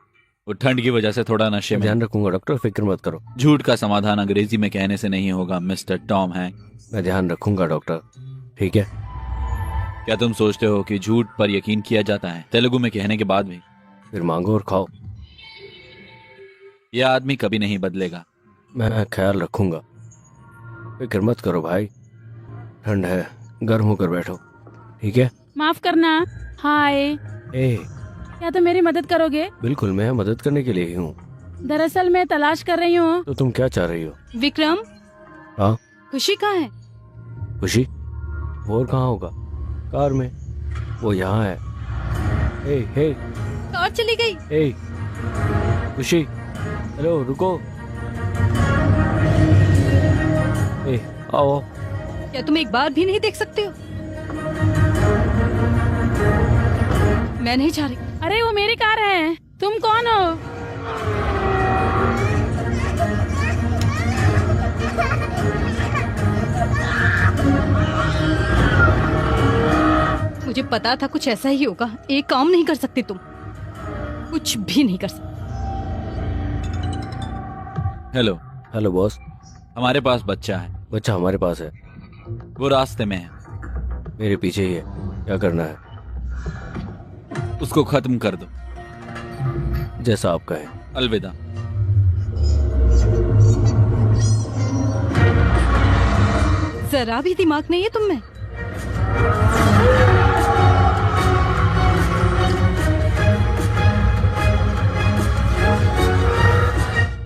वो ठंड की वजह से थोड़ा नशे में। ध्यान रखूंगा डॉक्टर, फिक्र मत करो। झूठ का समाधान अंग्रेजी में कहने से नहीं होगा मिस्टर टॉम हैंक। मैं ध्यान रखूंगा डॉक्टर, ठीक है? क्या तुम सोचते हो कि झूठ पर यकीन किया जाता है तेलुगु में कहने के बाद भी? फिर मांगो और खाओ। यह आदमी कभी नहीं बदलेगा। मैं ख्याल रखूंगा, फिक्र मत करो भाई। ठंड है, गर्म होकर बैठो, ठीक है? माफ करना। हाय, ए, क्या तुम मेरी मदद करोगे? बिल्कुल, मैं मदद करने के लिए ही हूँ। दरअसल मैं तलाश कर रही हूँ। तो तुम क्या चाह रही हो? विक्रम, हाँ? खुशी कहाँ है? खुशी? वो और कहाँ होगा? कार में। वो यहाँ है। ए, हे, कार चली गई। ए, खुशी, हेलो, रुको। ए, आओ। क्या तुम एक बार भी नहीं देख सकते हो? मैं नहीं जा रही। अरे वो मेरी कार है, तुम कौन हो? मुझे पता था कुछ ऐसा ही होगा। एक काम नहीं कर सकते तुम, कुछ भी नहीं कर सकते। हेलो। Hello boss. हमारे पास बच्चा है। बच्चा हमारे पास है, वो रास्ते में है। मेरे पीछे ही है। क्या करना है? उसको खत्म कर दो। जैसा आप कहें। अलविदा। जरा भी दिमाग नहीं है तुम में।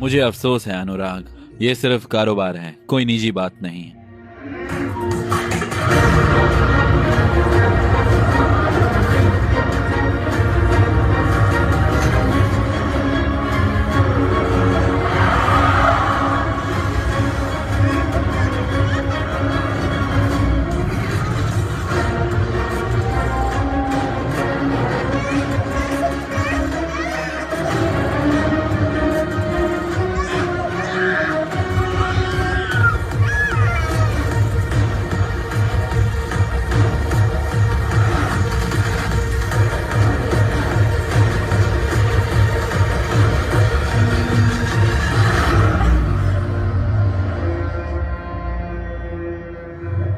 मुझे अफसोस है अनुराग, ये सिर्फ कारोबार है, कोई निजी बात नहीं है।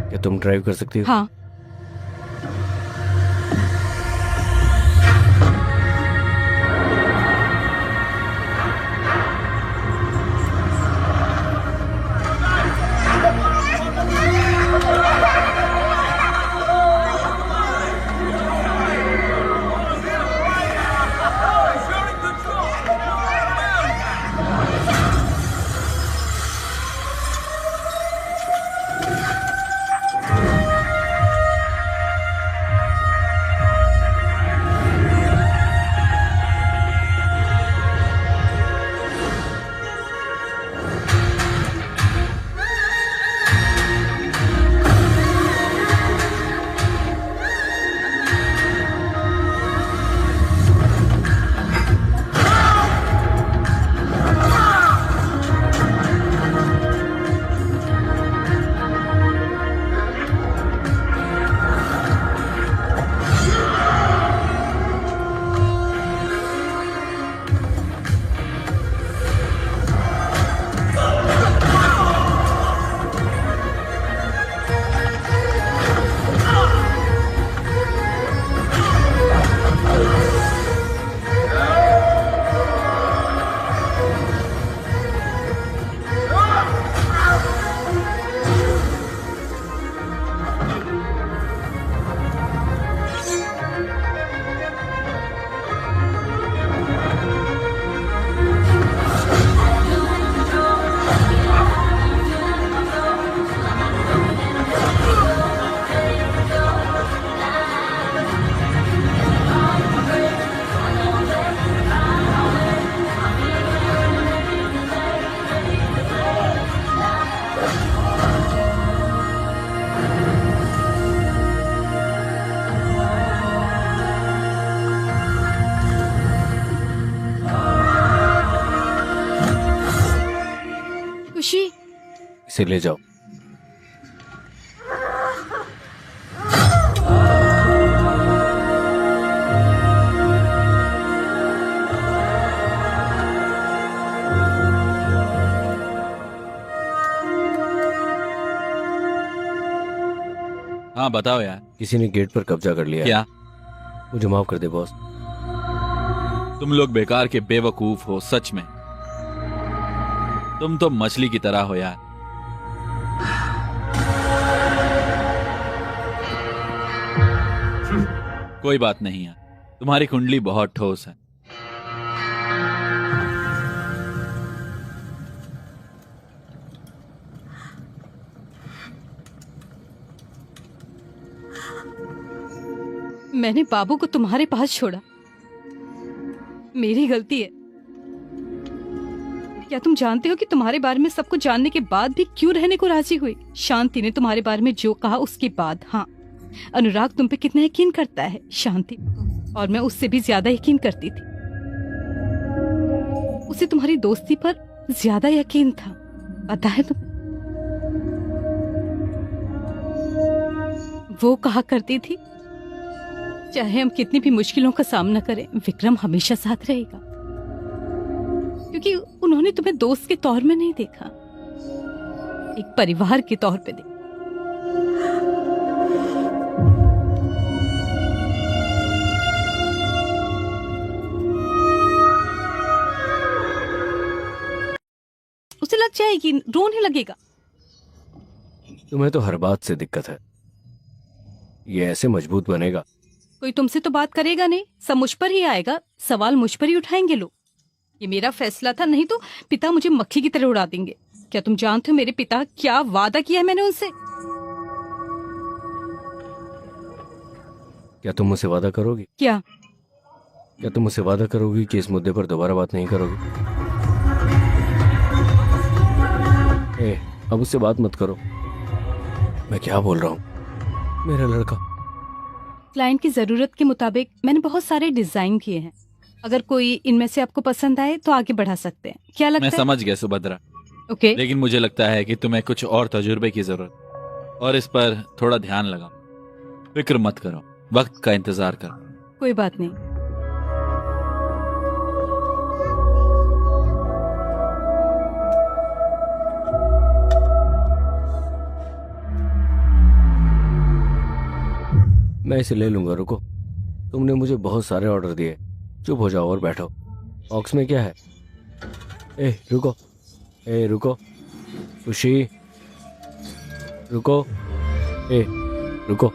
क्या तुम ड्राइव कर सकती हो? हाँ, इसे ले जाओ। हाँ बताओ यार। किसी ने गेट पर कब्जा कर लिया है। क्या? मुझे माफ कर दे बॉस। तुम लोग बेकार के बेवकूफ हो सच में। तुम तो मछली की तरह हो यार। कोई बात नहीं यार, तुम्हारी कुंडली बहुत ठोस है। मैंने बाबू को तुम्हारे पास छोड़ा, मेरी गलती है। क्या तुम जानते हो कि तुम्हारे बारे में सब कुछ जानने के बाद भी क्यों रहने को राजी हुई? शांति ने तुम्हारे बारे में जो कहा उसके बाद। हाँ, अनुराग तुम पे कितना यकीन करता है शांति, और मैं उससे भी ज्यादा यकीन करती थी। उसे तुम्हारी दोस्ती पर ज्यादा यकीन था, पता है तुम्हें? वो कहा करती थी चाहे हम कितनी भी मुश्किलों का सामना करें, विक्रम हमेशा साथ रहेगा, क्योंकि उन्होंने तुम्हें दोस्त के तौर में नहीं देखा, एक परिवार के तौर पे देखा। उसे लग जाएगी, रोने लगेगा। तुम्हें तो हर बात से दिक्कत है, ये ऐसे मजबूत बनेगा। कोई तुमसे तो बात करेगा नहीं, सब मुझ पर ही आएगा, सवाल मुझ पर ही उठाएंगे लोग। ये मेरा फैसला था, नहीं तो पिता मुझे मक्खी की तरह उड़ा देंगे। क्या तुम जानते हो मेरे पिता क्या वादा किया है मैंने उनसे? क्या तुम मुझसे वादा करोगी? क्या? क्या तुम मुझसे वादा करोगी कि इस मुद्दे पर दोबारा बात नहीं करोगी? अब उससे बात मत करो। मैं क्या बोल रहा हूँ? मेरा लड़का। क्लाइंट की जरूरत के मुताबिक मैंने बहुत सारे डिजाइन किए हैं, अगर कोई इनमें से आपको पसंद आए तो आगे बढ़ा सकते हैं। क्या लगता मैं है? समझ गया सुभद्रा, ओके। लेकिन मुझे लगता है कि तुम्हें कुछ और तजुर्बे की जरूरत, और इस पर थोड़ा ध्यान लगाओ। फिक्र मत करो, वक्त का इंतजार करो। कोई बात नहीं। मैं इसे ले लूंगा, रुको। तुमने मुझे बहुत सारे ऑर्डर दिए, चुप हो जाओ और बैठो। बॉक्स में क्या है? रुको, रुको, खुशी, रुको, रुको।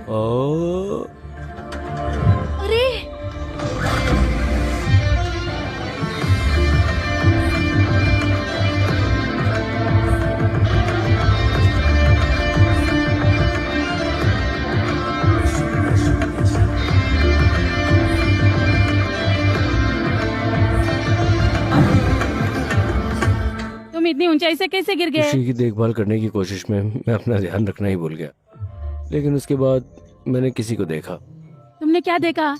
ओ, अरे तुम इतनी ऊंचाई से कैसे गिर गए? खुशी की देखभाल करने की कोशिश में मैं अपना ध्यान रखना ही भूल गया, लेकिन उसके बाद मैंने किसी को देखा। तुमने क्या देखा?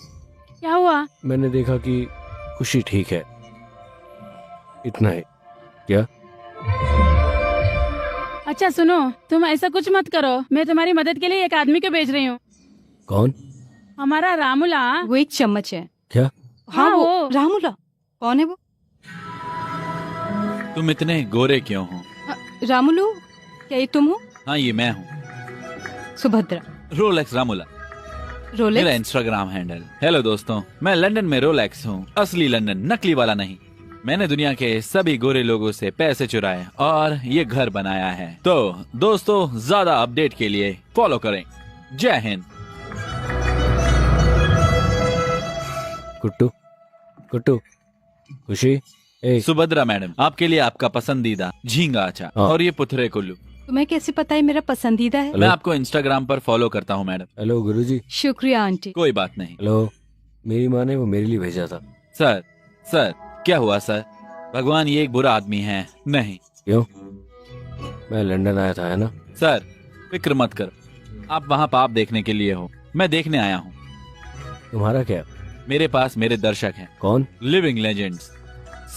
क्या हुआ? मैंने देखा कि खुशी ठीक है, इतना ही। क्या? अच्छा सुनो, तुम ऐसा कुछ मत करो, मैं तुम्हारी मदद के लिए एक आदमी को भेज रही हूँ। कौन? हमारा रामुला। वो एक चम्मच है। क्या? हाँ वो रामुला। कौन है वो? तुम इतने गोरे क्यों हो? रामुलू, क्या ये तुम हो? हाँ ये मैं हूँ, सुभद्रा। रोलेक्स रामुला मेरा रोलेक्स। Instagram handle. हेलो दोस्तों, मैं लंदन में रोलेक्स हूँ, असली लंदन, नकली वाला नहीं। मैंने दुनिया के सभी गोरे लोगों से पैसे चुराए और ये घर बनाया है। तो दोस्तों, ज्यादा अपडेट के लिए फॉलो करें। जय हिंद। कुट्टू, कुट्टू, खुशी, सुभद्रा मैडम, आपके लिए आपका पसंदीदा झींगा अचार हाँ। और ये पुथरे कुल्लू। तुम्हें कैसे पता है मेरा पसंदीदा है? मैं आपको इंस्टाग्राम पर फॉलो करता हूँ मैडम। हेलो गुरुजी। शुक्रिया आंटी। कोई बात नहीं। हेलो, मेरी माँ ने वो मेरे लिए भेजा था। सर, सर क्या हुआ सर? भगवान ये एक बुरा आदमी है। नहीं। क्यों? मैं लंदन आया था, है ना? सर फिक्र मत करो, आप वहाँ पाप देखने के लिए हो, मैं देखने आया हूँ। तुम्हारा क्या? मेरे पास मेरे दर्शक हैं, कौन? Living legends.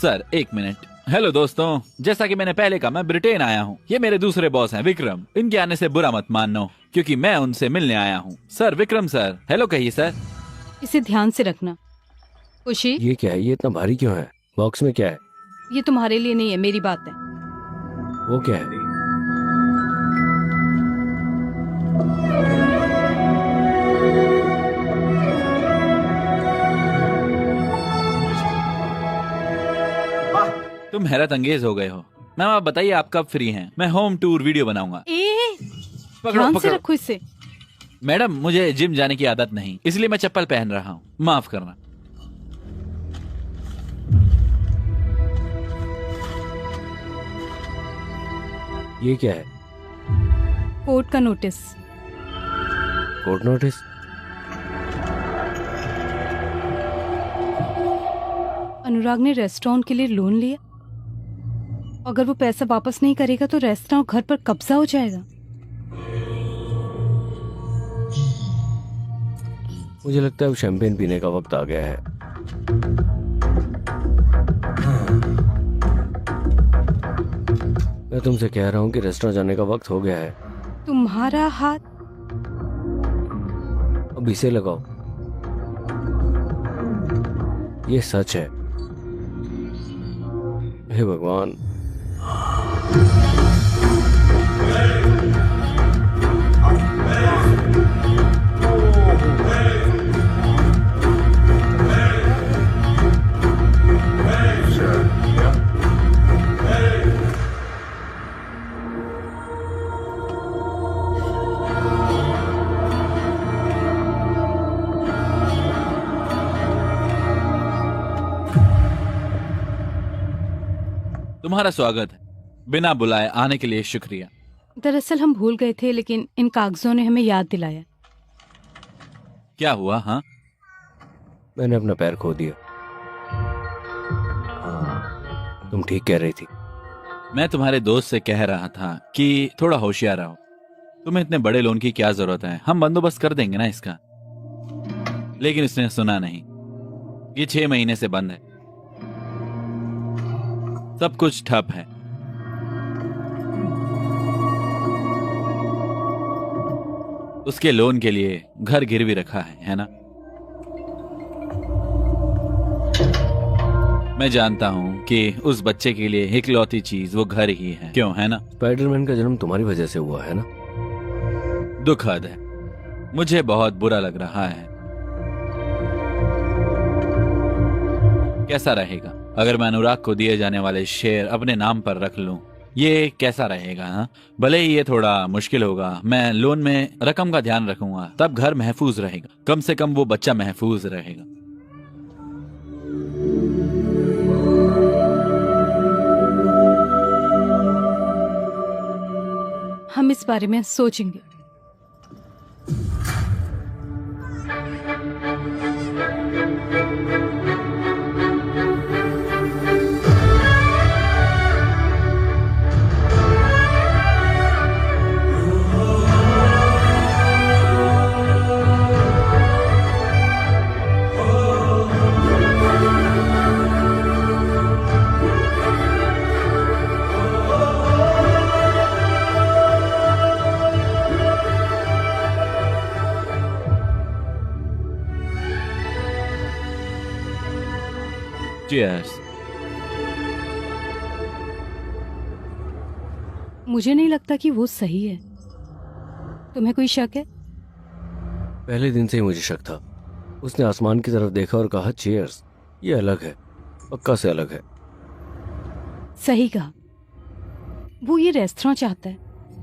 सर एक मिनट। हेलो दोस्तों, जैसा कि मैंने पहले कहा, मैं ब्रिटेन आया हूँ। ये मेरे दूसरे बॉस हैं विक्रम। इनके आने से बुरा मत मानना, क्योंकि मैं उनसे मिलने आया हूँ। सर विक्रम सर, हेलो कहिए सर। इसे ध्यान से रखना। खुशी, ये क्या है? ये इतना भारी क्यों है? बॉक्स में क्या है? ये तुम्हारे लिए नहीं है, मेरी बात है। वो क्या है? तुम हैरत अंगेज हो गए हो। मैम आप बताइए, आप कब फ्री हैं? मैं होम टूर वीडियो बनाऊंगा। ध्यान से रखो इसे। मैडम मुझे जिम जाने की आदत नहीं, इसलिए मैं चप्पल पहन रहा हूँ, माफ करना। ये क्या है? कोर्ट का नोटिस। Court notice? अनुराग ने रेस्टोरेंट के लिए लोन लिया। अगर वो पैसा वापस नहीं करेगा तो रेस्टोरेंट घर पर कब्जा हो जाएगा। मुझे लगता है अब शैंपेन पीने का वक्त आ गया है। मैं तुमसे कह रहा हूँ कि रेस्टोरेंट जाने का वक्त हो गया है। तुम्हारा हाथ अब इसे लगाओ। ये सच है। हे भगवान। तुम्हारा स्वागत है। बिना बुलाए आने के लिए शुक्रिया। दरअसल हम भूल गए थे, लेकिन इन कागजों ने हमें याद दिलाया। क्या हुआ? हाँ, मैंने अपना पैर खो दिया। तुम ठीक कह रही थी। मैं तुम्हारे दोस्त से कह रहा था कि थोड़ा होशियार रहो। तुम्हें इतने बड़े लोन की क्या जरूरत है, हम बंदोबस्त कर देंगे ना इसका। लेकिन इसने सुना नहीं। ये 6 महीने से बंद है, सब कुछ ठप है। उसके लोन के लिए घर गिरवी रखा है ना? मैं जानता हूं कि उस बच्चे के लिए इकलौती चीज वो घर ही है, क्यों है ना? स्पाइडरमैन का जन्म तुम्हारी वजह से हुआ है ना? दुखद है, मुझे बहुत बुरा लग रहा है। कैसा रहेगा अगर मैं अनुराग को दिए जाने वाले शेयर अपने नाम पर रख लूं? ये कैसा रहेगा? हाँ, भले ही ये थोड़ा मुश्किल होगा। मैं लोन में रकम का ध्यान रखूंगा, तब घर महफूज रहेगा। कम से कम वो बच्चा महफूज रहेगा। हम इस बारे में सोचेंगे। Cheers. मुझे नहीं लगता कि वो सही है। तुम्हें कोई शक है? पहले दिन से ही मुझे शक था। उसने आसमान की तरफ देखा और कहा चीयर्स। ये अलग है, पक्का से अलग है। सही कहा। वो ये रेस्टोरेंट चाहता है,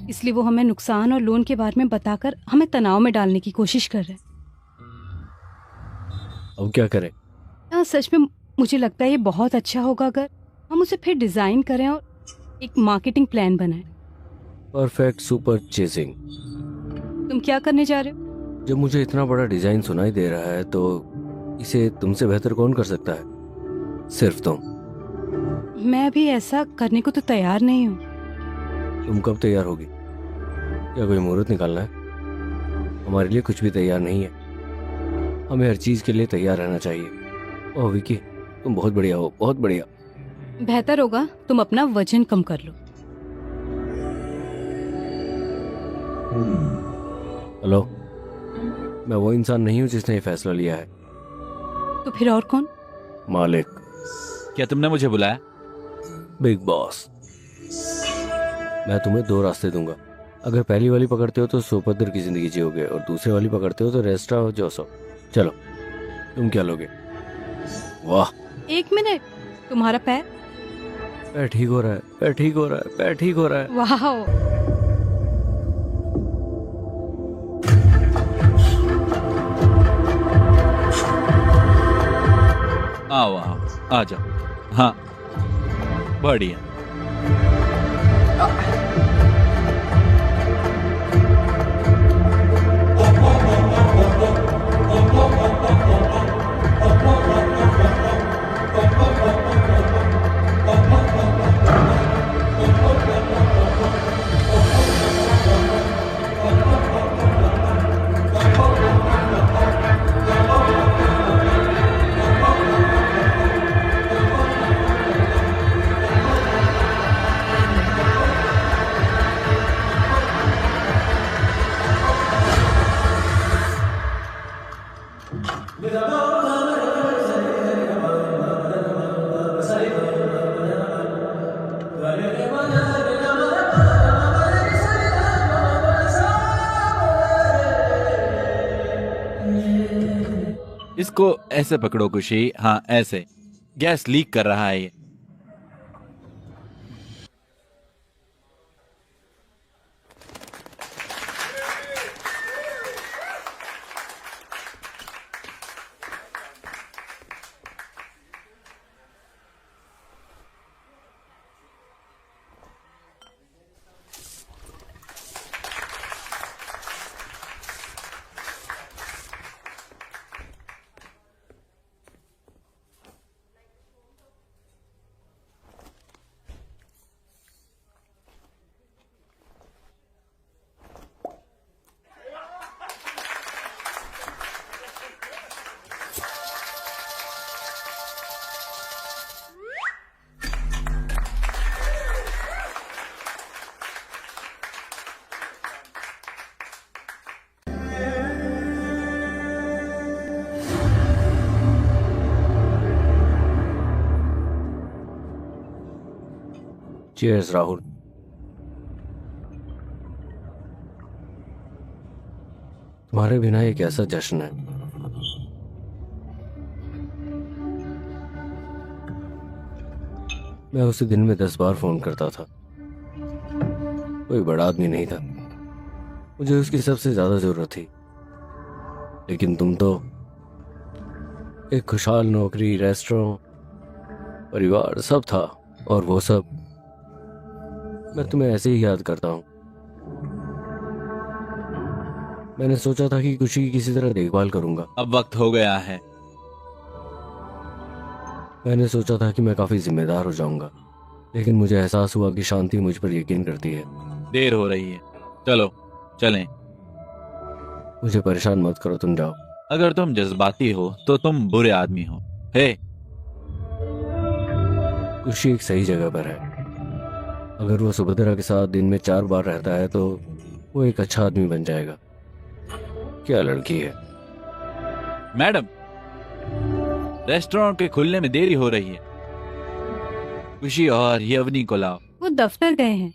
इसलिए वो हमें नुकसान और लोन के बारे में बताकर हमें तनाव में डालने की कोशिश कर रहा है। अब क्या करें? सच में मुझे लगता है ये बहुत अच्छा होगा अगर हम उसे फिर डिजाइन करें और एक मार्केटिंग प्लान बनाएं। Perfect super chasing. तुम क्या करने जा रहे हो? जब मुझे इतना बड़ा डिजाइन सुनाई दे रहा है तो इसे तुमसे बेहतर कौन कर सकता है? सिर्फ तुम। मैं अभी ऐसा करने को तो तैयार नहीं हूँ। तुम कब तैयार होगी? क्या कोई मुहूर्त निकालना है? हमारे लिए कुछ भी तैयार नहीं है। हमें हर चीज के लिए तैयार रहना चाहिए। ओह विकी, तुम बहुत बढ़िया हो, बहुत बढ़िया। बेहतर होगा तुम अपना वजन कम कर लो। हेलो, मैं वो इंसान नहीं हूँ जिसने ये फैसला लिया है। तो फिर और कौन? मालिक, क्या तुमने मुझे बुलाया? Big boss. मैं तुम्हें दो रास्ते दूंगा। अगर पहली वाली पकड़ते हो तो सुभद्र की जिंदगी जियोगे, और दूसरे वाली पकड़ते हो तो रेस्ट्रा हो जोसो। चलो, तुम क्या लोगे? वाह, 1 मिनट, तुम्हारा पैर? पैर ठीक हो रहा है, पैर ठीक हो रहा है, पैर ठीक हो रहा है। वाह, आओ आओ, आ जाओ। हाँ, बढ़िया। इसको ऐसे पकड़ो खुशी। हाँ, ऐसे। गैस लीक कर रहा है ये। चीयर्स राहुल। तुम्हारे बिना एक ऐसा जश्न है। मैं उसे दिन में 10 बार फोन करता था। कोई बड़ा आदमी नहीं था, मुझे उसकी सबसे ज्यादा जरूरत थी। लेकिन तुम तो एक खुशहाल नौकरी, रेस्टोरेंट, परिवार सब था, और वो सब मैं तुम्हें ऐसे ही याद करता हूँ। मैंने सोचा था कि खुशी की किसी तरह देखभाल करूंगा। अब वक्त हो गया है। मैंने सोचा था कि मैं काफी जिम्मेदार हो जाऊंगा, लेकिन मुझे एहसास हुआ कि शांति मुझ पर यकीन करती है। देर हो रही है, चलो चलें। मुझे परेशान मत करो, तुम जाओ। अगर तुम जज्बाती हो तो तुम बुरे आदमी हो। हे, खुशी एक सही जगह पर है। अगर वो सुभद्रा के साथ दिन में 4 बार रहता है तो वो एक अच्छा आदमी बन जाएगा। क्या लड़की है। मैडम, रेस्टोरेंट के खुलने में देरी हो रही है। खुशी और यवनी को लाओ। वो दफ्तर गए हैं।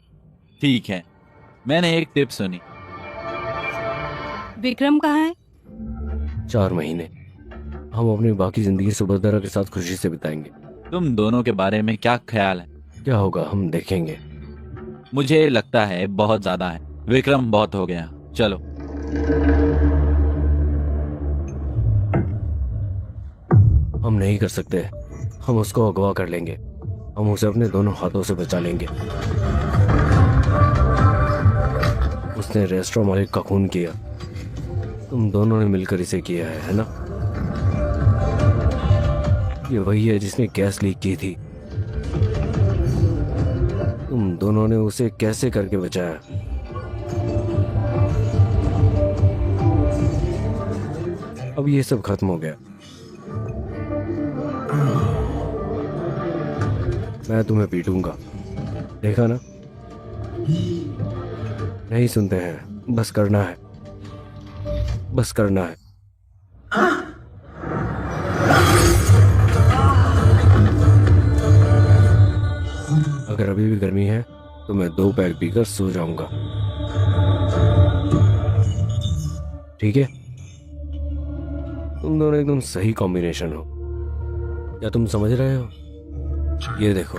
ठीक है, मैंने एक टिप सुनी। विक्रम कहाँ है? 4 महीने हम अपनी बाकी जिंदगी सुभद्रा के साथ खुशी से बिताएंगे। तुम दोनों के बारे में क्या ख्याल है? क्या होगा हम देखेंगे। मुझे लगता है बहुत ज्यादा है। विक्रम, बहुत हो गया, चलो। हम नहीं कर सकते। हम उसको अगवा कर लेंगे। हम उसे अपने दोनों हाथों से बचा लेंगे। उसने रेस्टोरेंट मालिक का खून किया। तुम दोनों ने मिलकर इसे किया है ना? ये वही है जिसने गैस लीक की थी। तुम दोनों ने उसे कैसे करके बचाया? अब ये सब खत्म हो गया। मैं तुम्हें पीटूंगा, देखा ना? नहीं सुनते हैं, बस करना है, बस करना है। अगर अभी भी गर्मी है तो मैं 2 पैक पीकर सो जाऊंगा, ठीक है? तुम दोनों एकदम सही कॉम्बिनेशन हो। क्या तुम समझ रहे हो? ये देखो,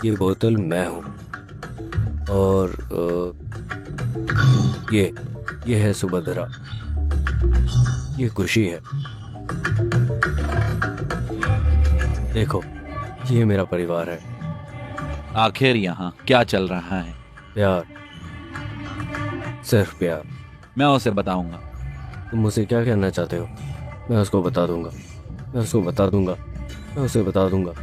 ये बोतल मैं हूं और ये है सुभद्रा, ये खुशी है। देखो, ये मेरा परिवार है। आखिर यहाँ क्या चल रहा है? प्यार, सिर्फ प्यार। मैं उसे बताऊंगा। तुम मुझे क्या कहना चाहते हो? मैं उसको बता दूंगा, मैं उसको बता दूंगा, मैं उसे बता दूंगा।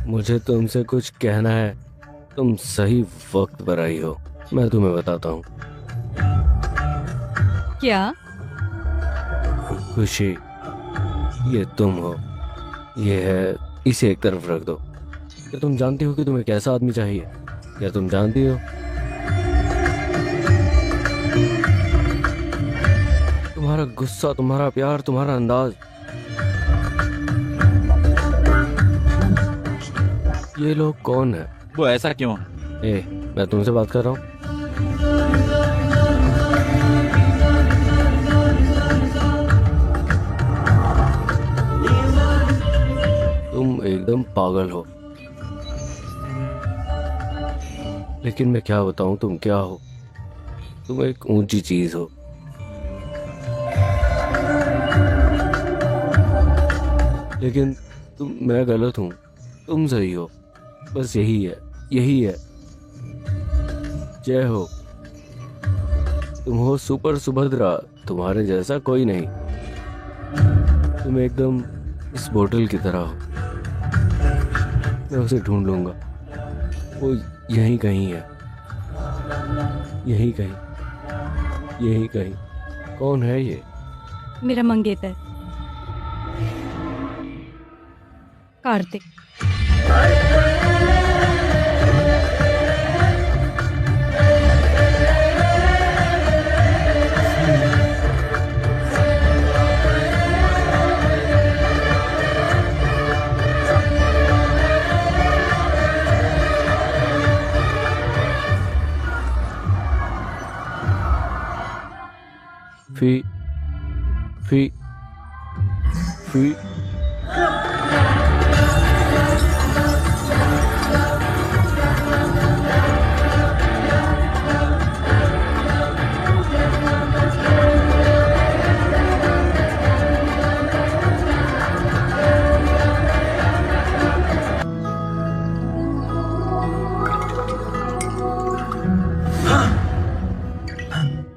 मुझे तुमसे कुछ कहना है। तुम सही वक्त पर आई हो। मैं तुम्हें बताता हूँ। क्या? खुशी, ये तुम हो, ये है, इसे एक तरफ रख दो। क्या तुम जानती हो कि तुम्हें कैसा आदमी चाहिए? क्या तुम जानती हो? तुम्हारा गुस्सा, तुम्हारा प्यार, तुम्हारा अंदाज, ये लोग कौन है? वो ऐसा क्यों है? मैं तुमसे बात कर रहा हूँ। तुम एकदम पागल हो। लेकिन मैं क्या बताऊं, तुम क्या हो? तुम एक ऊंची चीज हो। लेकिन मैं गलत हूं, तुम सही हो। बस यही है, यही है। जय हो। तुम हो सुपर सुभद्रा, तुम्हारे जैसा कोई नहीं। तुम एकदम इस बोतल की तरह हो। मैं उसे ढूंढ लूंगा, वो यहीं कहीं है, यहीं कहीं, यहीं कहीं। कौन है ये? मेरा मंगेतर कार्तिक। फी फी फी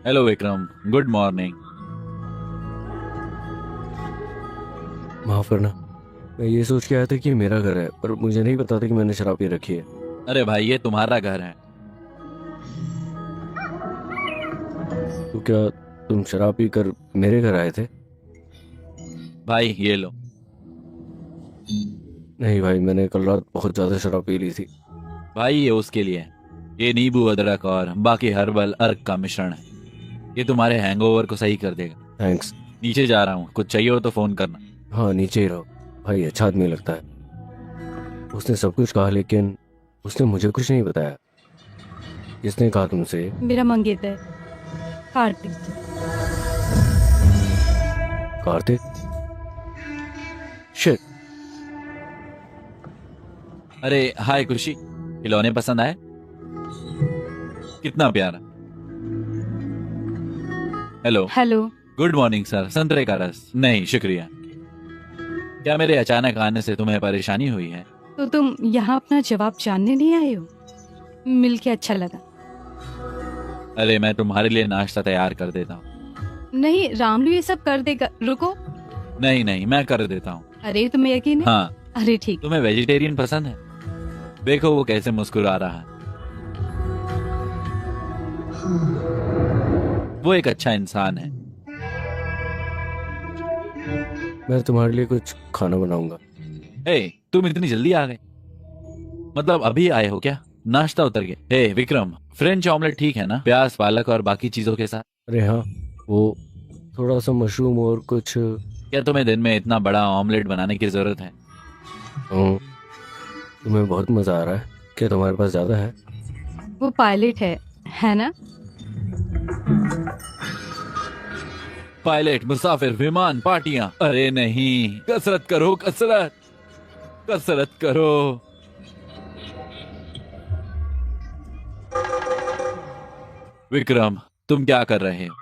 हेलो विक्रम, गुड मॉर्निंग। माफ करना, मैं ये सोच के आया था कि ये मेरा घर है, पर मुझे नहीं पता था कि मैंने शराब पी रखी है। अरे भाई, ये तुम्हारा घर है। तो क्या तुम शराब पी कर मेरे घर आए थे? भाई ये लो। नहीं भाई, मैंने कल रात बहुत ज्यादा शराब पी ली थी। भाई ये उसके लिए है। ये नींबू, अदरक और बाकी हर्बल अर्क का मिश्रण है। ये तुम्हारे हैंगओवर को सही कर देगा। थैंक्स। नीचे जा रहा हूँ, कुछ चाहिए हो तो फोन करना। हाँ, नीचे ही रहो। भाई अच्छा आदमी लगता है। उसने सब कुछ कहा, लेकिन उसने मुझे कुछ नहीं बताया। किसने कहा तुमसे? मेरा मंगेतर कार्तिक। कार्तिक? शिट। अरे हाय खुशी, खिलौने पसंद आए? कितना प्यारा। Hello. Hello. Good morning sir. संतरे का रस? नहीं शुक्रिया। क्या मेरे अचानक आने से तुम्हें परेशानी हुई है? तो तुम यहाँ अपना जवाब जानने नहीं आए हो? मिलके अच्छा लगा। अरे मैं तुम्हारे लिए नाश्ता तैयार कर देता हूँ। नहीं, रामलू ये सब कर देगा। रुको। नहीं नहीं, मैं कर देता हूँ। अरे तुम्हें यकीन है? हाँ। अरे ठीक। तुम्हें वेजिटेरियन पसंद है? देखो वो कैसे मुस्कुरा रहा है। वो एक अच्छा इंसान है। मैं तुम्हारे लिए कुछ खाना बनाऊंगा। हे, तुम इतनी जल्दी आ गए? मतलब अभी आए हो क्या? नाश्ता उतर गया। हे विक्रम, फ्रेंच ऑमलेट ठीक है ना? प्याज, पालक और बाकी चीजों के साथ। अरे हाँ, वो थोड़ा सा मशरूम और कुछ। क्या तुम्हें दिन में इतना बड़ा ऑमलेट बनाने की जरूरत है? तुम्हें बहुत मजा आ रहा है? क्या तुम्हारे पास ज्यादा है? वो पायलट है ना? पायलट, मुसाफिर, विमान, पार्टियां। अरे नहीं, कसरत करो, कसरत कसरत करो। विक्रम, तुम क्या कर रहे हो?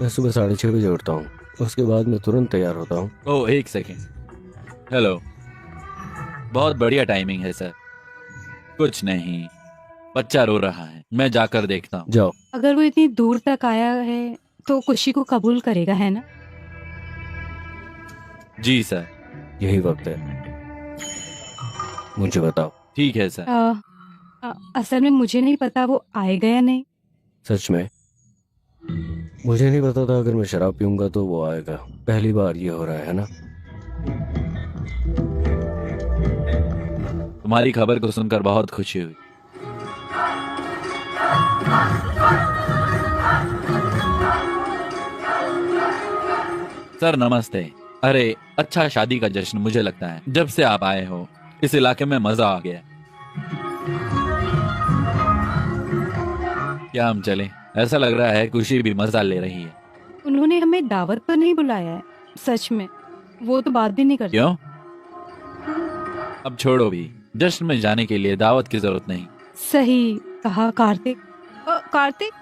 मैं सुबह 6:30 बजे उठता हूँ, उसके बाद मैं तुरंत तैयार होता हूँ। ओह, एक सेकेंड। हेलो, बहुत बढ़िया टाइमिंग है सर। कुछ नहीं, बच्चा रो रहा है, मैं जाकर देखता हूँ। जाओ। अगर वो इतनी दूर तक आया है तो खुशी को कबूल करेगा, है ना? जी सर। यही वक्त है, मुझे बताओ। ठीक है सर। असल में मुझे नहीं पता वो आएगा या नहीं। सच में मुझे नहीं पता था अगर मैं शराब पीऊंगा तो वो आएगा। पहली बार ये हो रहा है ना? तुम्हारी खबर को सुनकर बहुत खुशी हुई। सर नमस्ते। अरे अच्छा, शादी का जश्न। मुझे लगता है जब से आप आए हो इस इलाके में मजा आ गया। क्या हम चलें? ऐसा लग रहा है खुशी भी मजा ले रही है। उन्होंने हमें दावत पर नहीं बुलाया है। सच में वो तो बात भी नहीं करती। क्यों? अब छोड़ो भी, जश्न में जाने के लिए दावत की जरूरत नहीं। सही कहा कार्तिक। कार्तिक,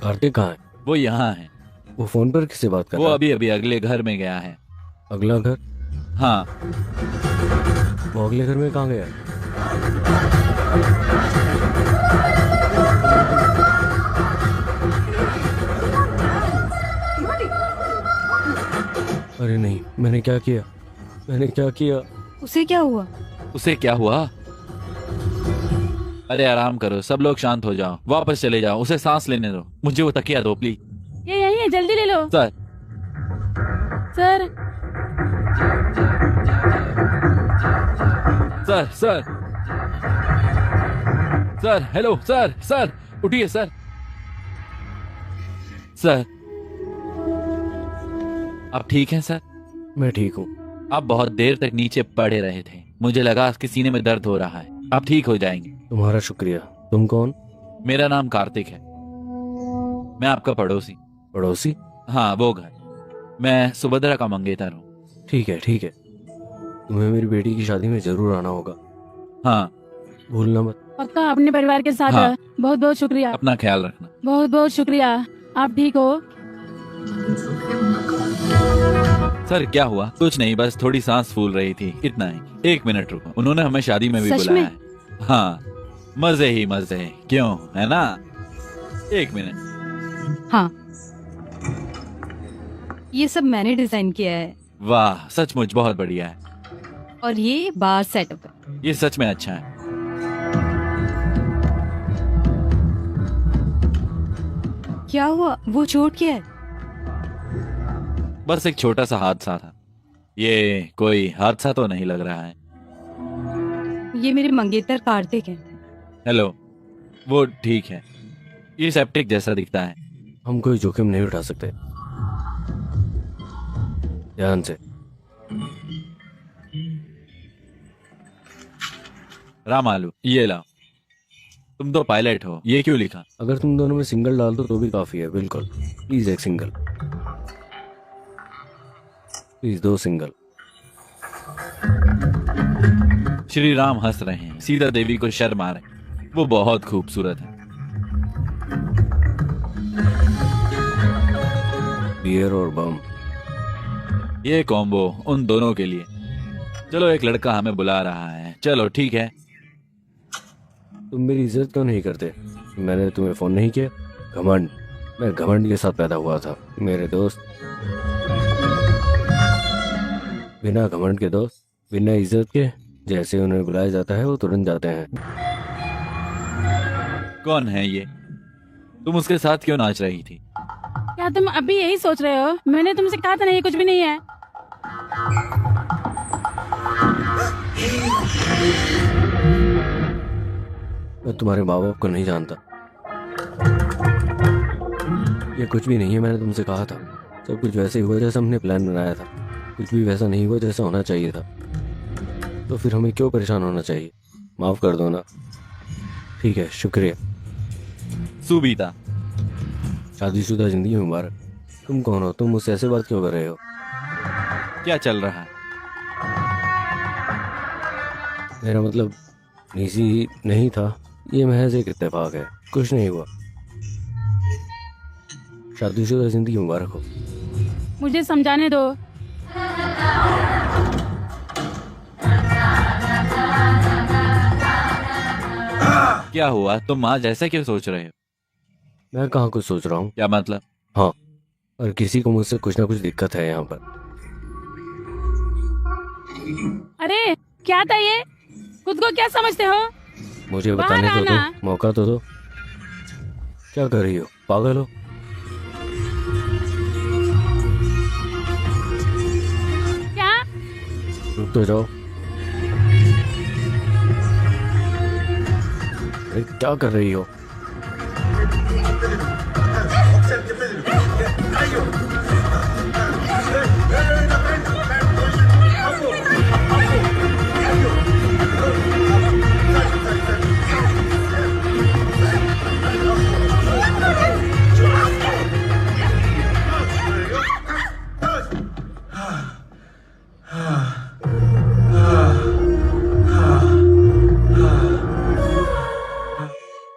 कार्तिक कहाँ है? वो यहाँ है। वो फोन पर किससे बात कर वो रहा है? अभी अभी अगले घर में गया है। अगला घर? हाँ। वो अगले घर में कहाँ गया? अरे नहीं, मैंने क्या किया? मैंने क्या किया? उसे क्या हुआ? उसे क्या हुआ? अरे आराम करो, सब लोग शांत हो जाओ, वापस चले जाओ, उसे सांस लेने दो। मुझे वो तकिया दो प्लीज। ये यही है, जल्दी ले लो। Sir. Sir sir sir sir, hello sir. Sir उठिए सर। सर आप ठीक हैं सर? मैं ठीक हूँ। आप बहुत देर तक नीचे पड़े रहे थे, मुझे लगा आपके सीने में दर्द हो रहा है। आप ठीक हो जाएंगे। तुम्हारा शुक्रिया। तुम कौन? मेरा नाम कार्तिक है। मैं आपका पड़ोसी। पड़ोसी? हाँ, वो घर। मैं सुभद्रा का मंगेतर हूँ। ठीक है ठीक है, तुम्हें मेरी बेटी की शादी में जरूर आना होगा। हाँ, भूलना मत। पक्का, अपने परिवार के साथ। हाँ। बहुत बहुत शुक्रिया। अपना ख्याल रखना। बहुत बहुत शुक्रिया। आप ठीक हो? सर क्या हुआ? कुछ नहीं, बस थोड़ी सांस फूल रही थी, इतना ही। 1 मिनट रुको, उन्होंने हमें शादी में भी सच बुलाया में? है। हाँ, मजे ही मजे, क्यों, है ना? 1 मिनट। हाँ, ये सब मैंने डिजाइन किया है वाह, सचमुच बहुत बढ़िया है। और ये बार सेटअप है। ये सच में अच्छा है। क्या हुआ? वो चोट क्या है? बस एक छोटा सा हादसा था। ये कोई हादसा तो नहीं लग रहा है। ये मेरे मंगेतर कार्तिक है। हेलो, वो ठीक है। ये सेप्टिक जैसा दिखता है। हम कोई जोखिम नहीं उठा सकते। ध्यान से। राम आलू, ये लाओ। तुम तो पायलट हो, ये क्यों लिखा? अगर तुम दोनों में सिंगल डाल दो तो भी काफी है। बिल्कुल, प्लीज एक single. Please 2 single. Shri Ram हंस रहे हैं, सीता देवी को शर्म आ रही है। वो बहुत खूबसूरत है। बियर और बम। ये कॉम्बो उन दोनों के लिए। चलो, एक लड़का हमें बुला रहा है। चलो ठीक है। तुम मेरी इज्जत क्यों नहीं करते? मैंने तुम्हें फोन नहीं किया? घमंड, मैं घमंड के साथ पैदा हुआ था मेरे दोस्त। बिना घमंड के दोस्त, बिना इज्जत के, जैसे उन्हें बुलाया जाता है वो तुरंत जाते हैं। कौन है ये? तुम उसके साथ क्यों नाच रही थी? क्या तुम अभी यही सोच रहे हो? मैंने तुमसे कहा था ना ये कुछ भी नहीं है। मैं तुम्हारे माँ बाप को नहीं जानता। ये कुछ भी नहीं है, मैंने तुमसे कहा था। सब कुछ वैसे ही हुआ जैसा हमने प्लान बनाया था। कुछ भी वैसा नहीं हुआ जैसा होना चाहिए था। तो फिर हमें क्यों परेशान होना चाहिए? माफ कर दो ना। ठीक है, शुक्रिया। सुबीता, शादीशुदा जिंदगी मुबारक। तुम कौन हो? तुम मुझसे ऐसे बात क्यों कर रहे हो? क्या चल रहा है? मेरा मतलब निजी नहीं था, ये महज एक इत्तेफाक है, कुछ नहीं हुआ। शादीशुदा जिंदगी मुबारक हो। मुझे समझाने दो। क्या हुआ? तुम आज ऐसा क्यों सोच रहे हो? मैं कहाँ कुछ सोच रहा हूँ। क्या मतलब? हाँ, और किसी को मुझसे कुछ ना कुछ दिक्कत है यहाँ पर। अरे क्या था ये? खुद को क्या समझते हो? मुझे बाहर बताने तो आना। दो, मौका तो दो। क्या कर रही हो? पागल हो? क्या? रुक तो जाओ। अरे क्या कर रही हो?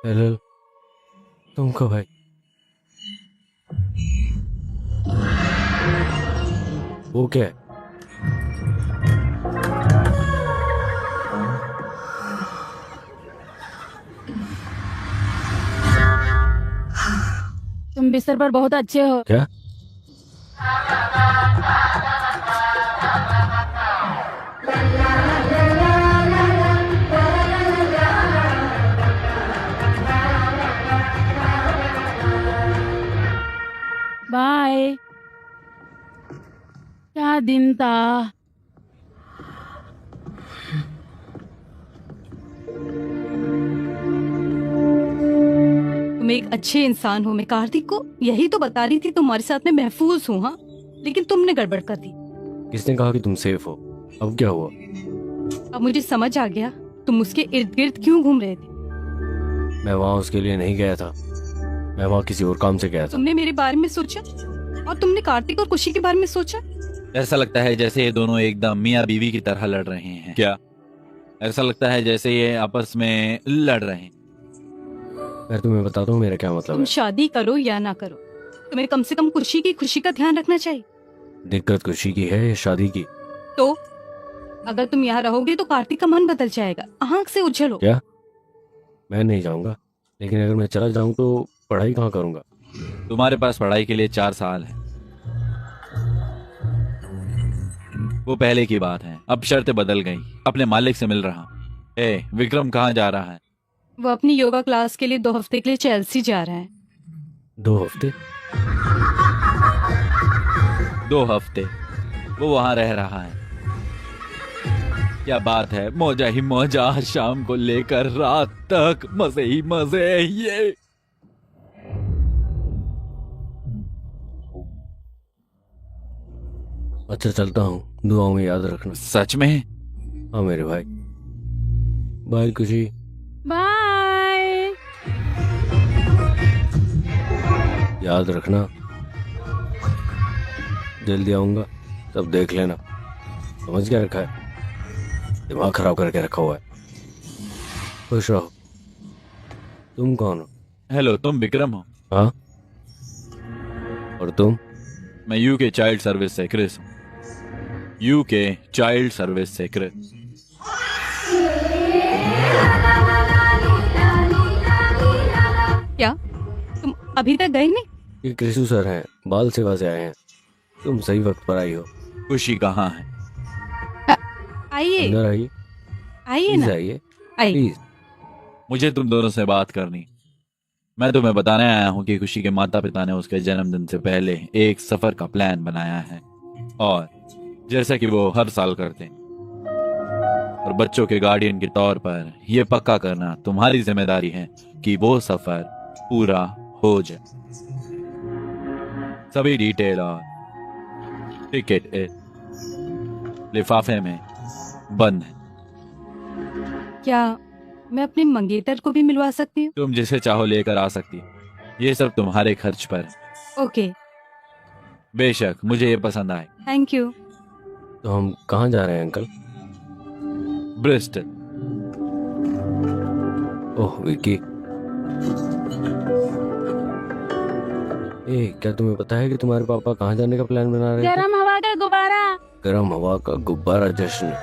हेलो, तुम कब भाई? वो क्या है? तुम बिस्तर पर बहुत अच्छे हो। क्या? बाय। क्या दिन था। तुम एक अच्छे इंसान हो। मैं कार्तिक को यही तो बता रही थी, तुम्हारे साथ में महफूज हूँ। हाँ, लेकिन तुमने गड़बड़ कर दी। किसने कहा कि तुम सेफ हो? अब क्या हुआ? अब मुझे समझ आ गया तुम उसके इर्द गिर्द क्यों घूम रहे थे। मैं वहाँ उसके लिए नहीं गया था, मैं वहाँ किसी और काम से गया था। तुमने मेरे बारे में सोचा और तुमने कार्तिक और खुशी के बारे में सोचा। ऐसा लगता है जैसे ये दोनों एकदम मियाँ बीवी की तरह लड़ रहे हैं। क्या? ऐसा लगता है जैसे ये आपस में लड़ रहे हैं। मैं तुम्हें बताता हूँ मेरा क्या मतलब तुम है। शादी करो या ना करो, तुम्हें कम से कम खुशी की खुशी का ध्यान रखना चाहिए। दिक्कत खुशी की है या शादी की? तो अगर तुम यहाँ रहोगे तो कार्तिक का मन बदल जाएगा। आंख से उछलो। क्या? मैं नहीं जाऊंगा, लेकिन अगर मैं चला जाऊं तो पढ़ाई कहाँ करूंगा? तुम्हारे पास पढ़ाई के लिए 4 साल है। वो पहले की बात है, अब शर्तें बदल गई। अपने मालिक से मिल रहा। विक्रम कहाँ जा रहा है? वो अपनी योगा क्लास के लिए 2 हफ्ते के लिए चेल्सी जा रहा है। 2 हफ्ते? 2 हफ्ते वो वहां रह रहा है। क्या बात है, मौजा ही मौजा, शाम को लेकर रात तक मजे ही मजे। ये अच्छा चलता हूँ, दुआओं में याद रखना। सच में? हाँ मेरे भाई। बाय खुशी। बाय। याद रखना, जल्दी आऊंगा, तब देख लेना। समझ क्या रखा है? दिमाग खराब करके रखा हुआ है। खुश रहो। तुम कौन हो? हेलो, तुम विक्रम हो? हाँ, और तुम? मैं यूके चाइल्ड सर्विस से क्रिस हूँ। यूके चाइल्ड सर्विस से क्रिस। क्या तुम अभी तक गए नहीं? ये कृषु सर हैं, बाल सेवा से आए हैं। तुम सही वक्त पर आई हो। खुशी कहाँ है? आइए अंदर आइए, आइए प्लीज ना, आइए, आइए। प्लीज। मुझे तुम दोनों से बात करनी। मैं तुम्हें बताने आया हूँ कि खुशी के माता पिता ने उसके जन्मदिन से पहले एक सफर का प्लान बनाया है, और जैसा कि वो हर साल करते हैं, और बच्चों के गार्डियन के तौर पर यह पक्का करना तुम्हारी जिम्मेदारी है कि वो सफर पूरा हो जाए। सभी डिटेल और टिकट लिफाफे में बंद है। क्या मैं अपने मंगेतर को भी मिलवा सकती हूँ? तुम जिसे चाहो लेकर आ सकती हो, ये सब तुम्हारे खर्च पर है। ओके, बेशक मुझे ये पसंद आए। Thank you. तो हम कहाँ जा रहे हैं अंकल? ब्रिस्टल। ओह विकी, क्या तुम्हें पता है कि तुम्हारे पापा कहाँ जाने का प्लान बना रहे थे? गरम हवा का गुब्बारा। गर्म हवा का गुब्बारा जश्न।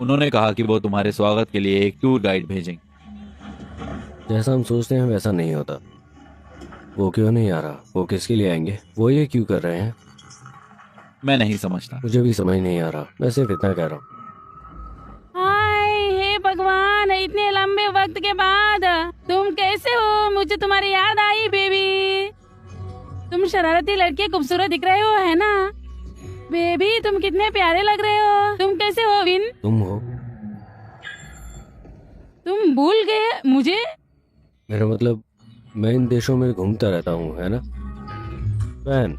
उन्होंने कहा कि वो तुम्हारे स्वागत के लिए एक टूर गाइड भेजेंगे। जैसा हम सोचते हैं वैसा नहीं होता। वो क्यों नहीं आ रहा? वो किसके लिए आएंगे? वो ये क्यों कर रहे हैं? मैं नहीं समझता। मुझे भी समझ नहीं आ रहा। मैं सिर्फ इतना कह रहा हूँ। हाय हे भगवान, इतने लंबे वक्त के बाद तुम कैसे हो? मुझे तुम्हारी याद आई बेबी। तुम शरारती लड़के खूबसूरत दिख रहे हो, है ना बेबी? तुम कितने प्यारे लग रहे हो। तुम कैसे हो विन? तुम हो? तुम भूल गए मुझे? मेरा मतलब मैं इन देशों में घूमता रहता हूँ, है ना फैन?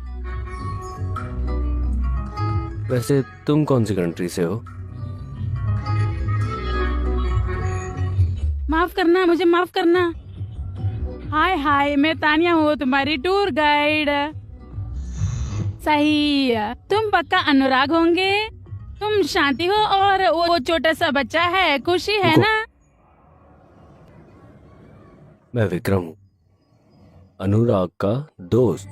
वैसे तुम कौन सी कंट्री से हो? माफ करना, मुझे माफ करना। हाय हाय, मैं तानिया हूँ, तुम्हारी टूर गाइड। सही, तुम पक्का अनुराग होंगे। तुम शांति हो और वो छोटा सा बच्चा है खुशी, है रुको। ना? मैं विक्रम हूँ, अनुराग का दोस्त।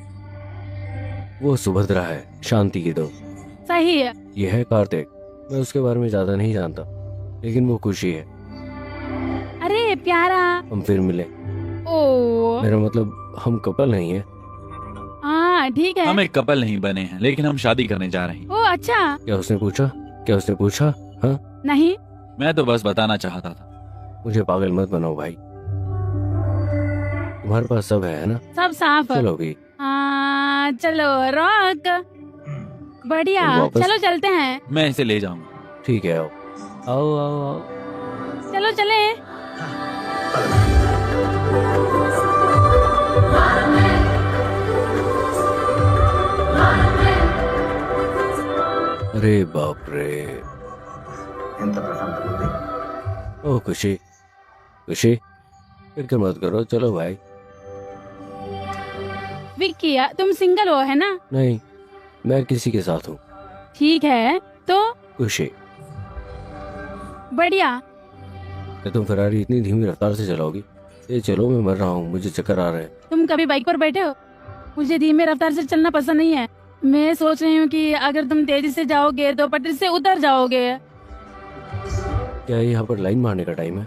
वो सुभद्रा है, शांति की दोस्त। सही है। ये है कार्तिक। मैं उसके बारे में ज्यादा नहीं जानता, लेकिन वो खुशी है। अरे प्यारा। हम फिर मिले। ओ मेरा मतलब हम कपल नहीं है। हाँ ठीक है। हम एक कपल नहीं बने हैं, लेकिन हम शादी करने जा रहे हैं। ओ अच्छा। क्या उसने पूछा? हाँ, नहीं, मैं तो बस बताना चाहता था। मुझे पागल मत बनाओ भाई। तुम्हारे पास सब है ना? सब साफ। चलो भी। हाँ चलो रॉक। बढ़िया, तुम वापस- चलो चलते हैं। मैं इसे ले जाऊंगा। ठीक है, आओ आओ आओ आओ। चलो चले। अरे बाप रे। ओ खुशी, फिक्र मत करो, चलो भाई। विक्की तुम सिंगल हो, है ना? नहीं, मैं किसी के साथ हूँ। ठीक है तो खुशी, बढ़िया। क्या तुम फरारी इतनी धीमी रफ्तार से चलाओगी? ये चलो, मैं मर रहा हूँ, मुझे चक्कर आ रहे हैं। तुम कभी बाइक पर बैठे हो? मुझे धीमे रफ्तार से चलना पसंद नहीं है। मैं सोच रही हूँ कि अगर तुम तेजी से जाओगे तो पटरी से उतर जाओगे। क्या यहाँ पर लाइन मारने का टाइम है?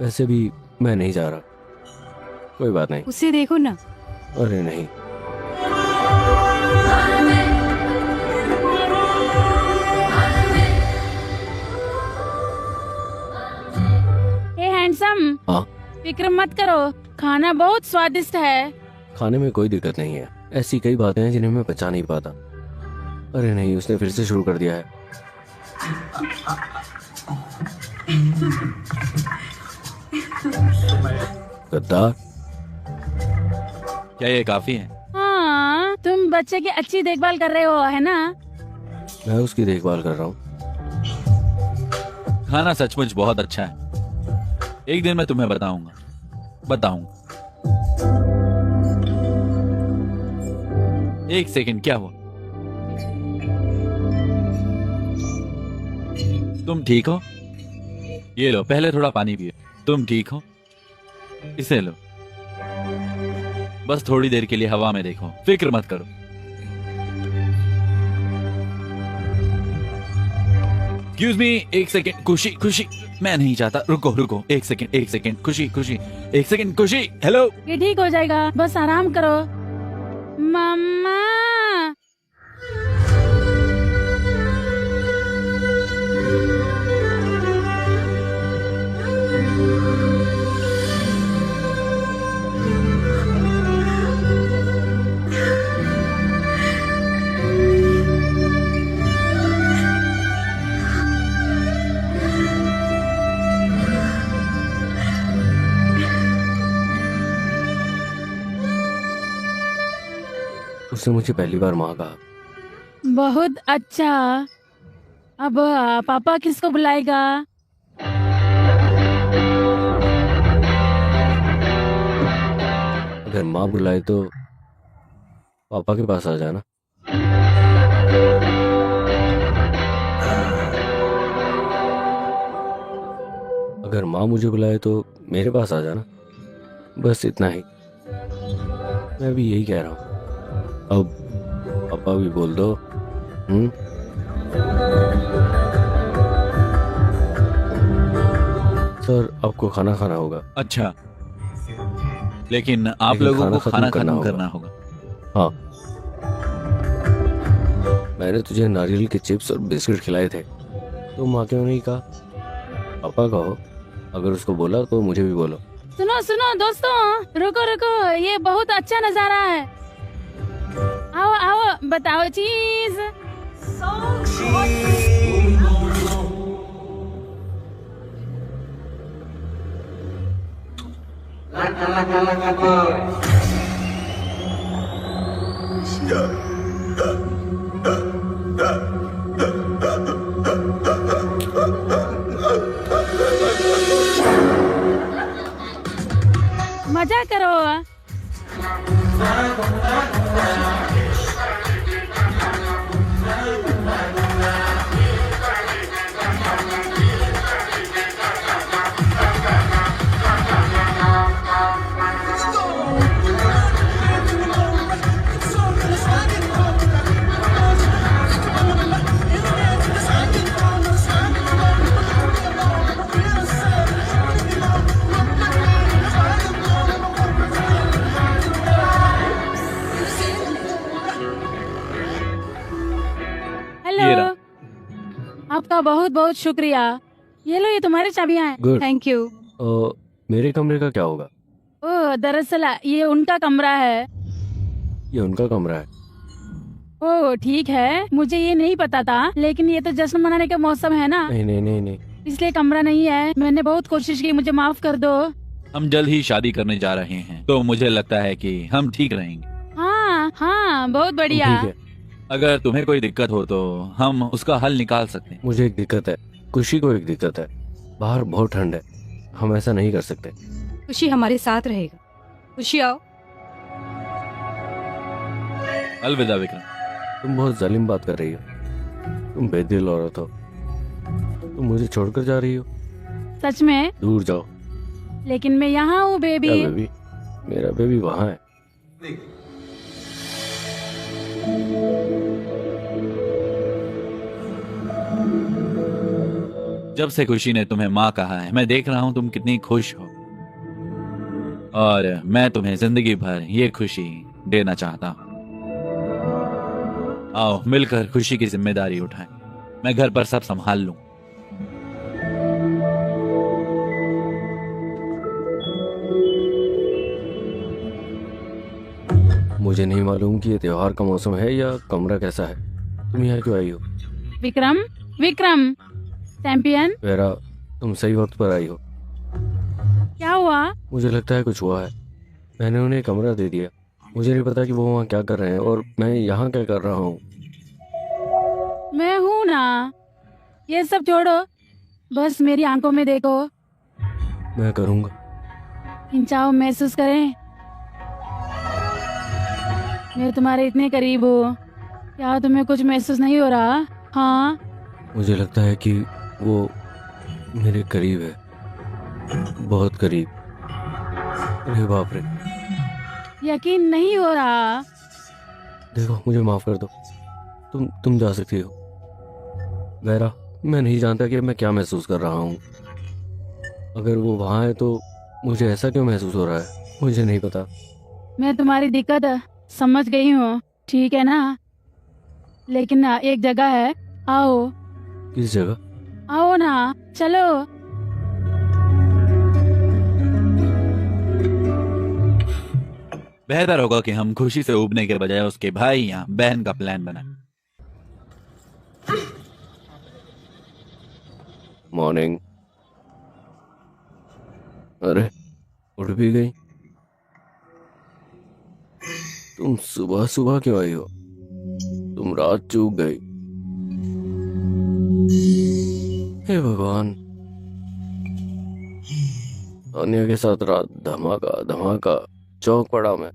वैसे भी मैं नहीं जा रहा। कोई बात नहीं। उसे देखो ना। अरे नहीं, हे हैंडसम, हाँ? फिक्र मत करो, खाना बहुत स्वादिष्ट है। खाने में कोई दिक्कत नहीं है। ऐसी कई बातें हैं जिन्हें मैं पचा नहीं पाता। अरे नहीं, उसने फिर से शुरू कर दिया है। गद्दार। क्या ये काफी है? हाँ, तुम बच्चे की अच्छी देखभाल कर रहे हो, है ना? मैं उसकी देखभाल कर रहा हूँ। खाना सचमुच बहुत अच्छा है। एक दिन मैं तुम्हें बताऊंगा। एक सेकंड, क्या हुआ? तुम ठीक हो? ये लो, पहले थोड़ा पानी पियो। तुम ठीक हो? इसे लो। बस थोड़ी देर के लिए हवा में देखो, फिक्र मत करो। एक्सक्यूज मी, एक सेकेंड। खुशी, मैं नहीं चाहता। रुको, एक सेकेंड। खुशी, एक सेकेंड। खुशी, हेलो। ये ठीक हो जाएगा, बस आराम करो। मम्मा। उसने मुझे पहली बार माँ कहा। बहुत अच्छा। अब पापा किसको बुलाएगा? अगर माँ बुलाए तो पापा के पास आ जाना। अगर माँ मुझे बुलाए तो मेरे पास आ जाना। बस इतना ही। मैं भी यही कह रहा हूँ। अब पापा भी बोल दो। सर, आपको खाना खाना होगा। अच्छा, लेकिन आप लोगों को खाना खत्म करना होगा। हाँ, मैंने तुझे नारियल के चिप्स और बिस्किट खिलाए थे, तो माँ क्यों नहीं कहा? पापा कहो। अगर उसको बोला तो मुझे भी बोलो। सुनो दोस्तों, रुको, ये बहुत अच्छा नजारा है। आओ, बताओ चीज। मजा करो। ये रहा। आपका बहुत बहुत शुक्रिया। ये लो, ये तुम्हारी चाबियां हैं। गुड। Thank you. मेरे कमरे का क्या होगा? ओह, दरअसल ये उनका कमरा है। ये उनका कमरा है। ओह, ठीक है, मुझे ये नहीं पता था, लेकिन ये तो जश्न मनाने का मौसम है ना, नहीं। इसलिए कमरा नहीं है। मैंने बहुत कोशिश की, मुझे माफ कर दो। हम जल्द ही शादी करने जा रहे हैं, तो मुझे लगता है कि हम ठीक रहेंगे। हाँ, बहुत बढ़िया। ठीक है। अगर तुम्हें कोई दिक्कत हो तो हम उसका हल निकाल सकते हैं। मुझे एक दिक्कत है, खुशी को एक दिक्कत है। बाहर बहुत ठंड है, हम ऐसा नहीं कर सकते। खुशी हमारे साथ रहेगा। खुशी आओ। अलविदा विक्रम। तुम बहुत जालिम बात कर रही हो। तुम बेदिल औरत हो। तुम मुझे छोड़कर जा रही हो। सच में? दूर जाओ। लेकिन मैं यहाँ हूँ बेबी। क्या बेबी? मेरा बेबी वहाँ है। जब से खुशी ने तुम्हें माँ कहा है, मैं देख रहा हूँ तुम कितनी खुश हो, और मैं तुम्हें जिंदगी भर ये खुशी देना चाहता हूँ। आओ मिलकर खुशी की जिम्मेदारी उठाएं। मैं घर पर सब संभाल लूं। मुझे नहीं मालूम कि ये त्योहार का मौसम है या कमरा कैसा है। तुम यहाँ क्यों आई हो? विक्रम, चैंपियन। वेरा, तुम सही वक्त पर आई हो। क्या हुआ? मुझे लगता है कुछ हुआ है। मैंने उन्हें कमरा दे दिया। मुझे नहीं पता कि वो वहाँ क्या कर रहे हैं और मैं यहाँ क्या कर रहा हूँ। मैं हूँ ना, ये सब छोड़ो, बस मेरी आंखों में देखो, मैं करूँगा। खिंचाव महसूस करें। मैं तुम्हारे इतने करीब हूँ, क्या तुम्हें कुछ महसूस नहीं हो रहा? हाँ, मुझे लगता है कि वो मेरे करीब है, बहुत करीब। अरे बाप रे। यकीन नहीं हो रहा। देखो, मुझे माफ कर दो। तुम जा सकती हो। गैरा, मैं नहीं जानता कि मैं क्या महसूस कर रहा हूँ। अगर वो वहाँ है तो मुझे ऐसा क्यों महसूस हो रहा है, मुझे नहीं पता। मैं तुम्हारी दिक्कत समझ गई हूँ, ठीक है ना? लेकिन ना, एक जगह है, आओ। किस जगह? आओ ना, चलो। बेहतर होगा कि हम खुशी से उबने के बजाय उसके भाई या बहन का प्लान बनाएं। मॉर्निंग। अरे, उठ भी गई। तुम सुबह सुबह क्यों आई हो? तुम रात चूक गई। हे भगवान, तानिया के साथ रात धमाका धमाका, चौक पड़ा मैं।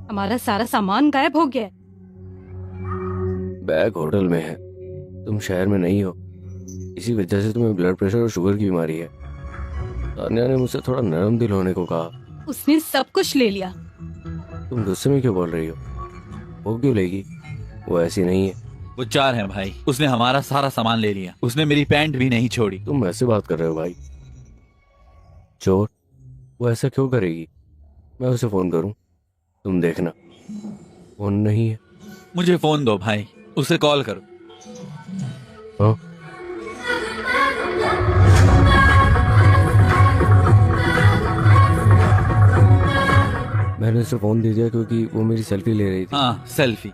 हमारा सारा सामान गायब हो गया है। बैग होटल में है, तुम शहर में नहीं हो। इसी वजह से तुम्हें ब्लड प्रेशर और शुगर की बीमारी है। तानिया ने मुझसे थोड़ा नरम दिल होने को कहा। उसने सब कुछ ले लिया। तुम गुस्से में क्यों बोल रही हो? वो क्यों लेगी? वो ऐसी नहीं है। वो 4 है भाई, उसने हमारा सारा सामान ले लिया, उसने मेरी पैंट भी नहीं छोड़ी। तुम ऐसे बात कर रहे हो भाई? चोर? वो ऐसा क्यों करेगी? मैं उसे फोन करूं? तुम देखना। फोन नहीं है। मुझे फोन दो भाई, उसे कॉल करो। हाँ? मैंने उसे फोन दे दिया क्योंकि वो मेरी सेल्फी ले रही थी। हाँ, सेल्फी।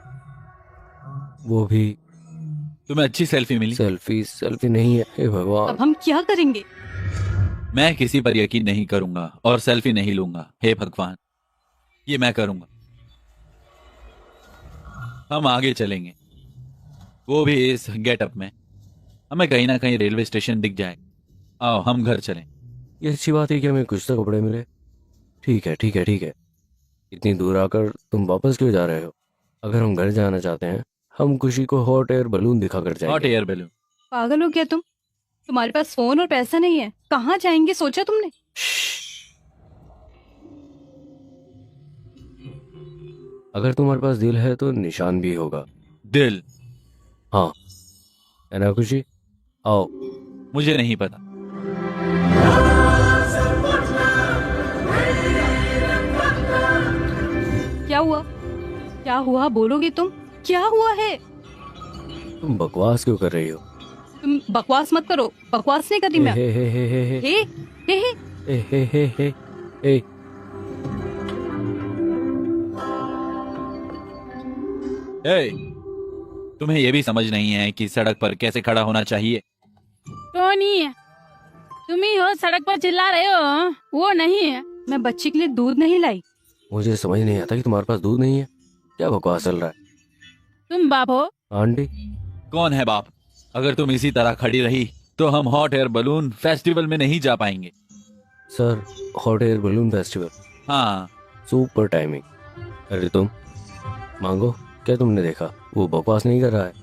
वो भी। तुम्हें अच्छी सेल्फी मिली? सेल्फी नहीं है। हे भगवान। अब हम क्या करेंगे? मैं किसी पर यकीन नहीं करूंगा और सेल्फी नहीं लूंगा। हे भगवान, ये मैं करूंगा। हम आगे चलेंगे, वो भी इस गेटअप में। हमें कहीं ना कहीं रेलवे स्टेशन दिख जाए। आओ हम घर चलें। ये अच्छी बात है कि हमें कुछ तो कपड़े मिले। ठीक है ठीक है ठीक है। इतनी दूर आकर तुम वापस क्यों जा रहे हो? अगर हम घर जाना चाहते हैं, हम खुशी को हॉट एयर बलून दिखाकर हॉट जाएंगे। Air balloon? पागल हो क्या तुम? तुम्हारे पास फोन और पैसा नहीं है, कहाँ जाएंगे सोचा तुमने? अगर तुम्हारे पास दिल है तो निशान भी होगा। दिल? हाँ, है ना खुशी? आओ। मुझे नहीं पता। क्या हुआ? क्या हुआ बोलोगे तुम? क्या हुआ है? तुम बकवास क्यों कर रही हो? तुम बकवास मत करो। बकवास नहीं कर रही मैं। हे हे हे हे हे हे हे हे हे हे हे हे हे। ए, तुम्हें यह भी समझ नहीं है कि सड़क पर कैसे खड़ा होना चाहिए? टोनी, तुम ही हो सड़क पर चिल्ला रहे हो, वो नहीं है। मैं बच्ची के लिए दूध नहीं लाई। मुझे समझ नहीं आता कि तुम्हारे पास दूध नहीं है। क्या बकवास चल रहा है? तुम बाप हो? आंटी? कौन है बाप? अगर तुम इसी तरह खड़ी रही तो हम हॉट एयर बलून फेस्टिवल में नहीं जा पाएंगे। Sir, hot air balloon festival? हाँ। Super timing. अरे तुम मांगो, क्या तुमने देखा? वो बकवास नहीं कर रहा है।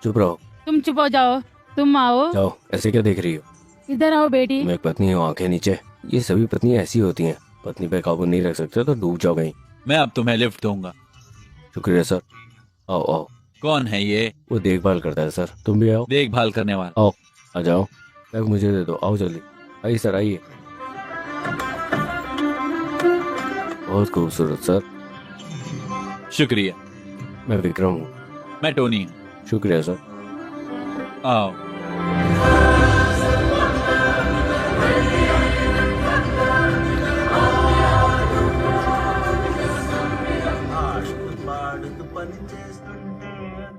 चुप रहो। तुम चुप हो जाओ। तुम आओ। जाओ, ऐसे क्या देख रही हो? इधर आओ बेटी। मैं एक पत्नी हूँ, आंखें नीचे। ये सभी पत्नियां ऐसी होती हैं। पत्नी पे काबू नहीं रख सकते तो डूब जाओ गई। मैं अब तुम्हें लिफ्ट दूंगा। शुक्रिया सर। आओ आओ। कौन है ये? वो देखभाल करता है सर। तुम भी आओ। देखभाल करने वाला? आओ, आ जाओ। बैग मुझे दे दो। आओ जल्दी। आइए सर, आइए। बहुत खूबसूरत सर। शुक्रिया। मैं विक्रम हूँ। मैं टोनी हूँ। शुक्रिया सर। आओ।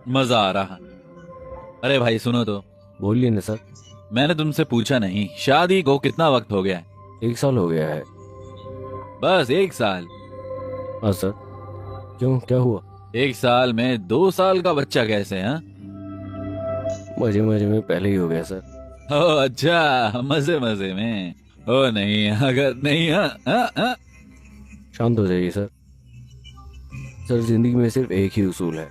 मजा आ रहा। अरे भाई सुनो तो। बोलिए ना सर। मैंने तुमसे पूछा नहीं, शादी को कितना वक्त हो गया है? 1 साल हो गया है। बस 1 साल? हाँ सर। क्यों, क्या हुआ? 1 साल में 2 साल का बच्चा कैसे? हाँ, मजे मजे में पहले ही हो गया सर। ओ अच्छा, मजे मजे में। ओ नहीं, अगर नहीं। हाँ। शांत हो जाइए सर। सर जिंदगी में सिर्फ एक ही उसूल है,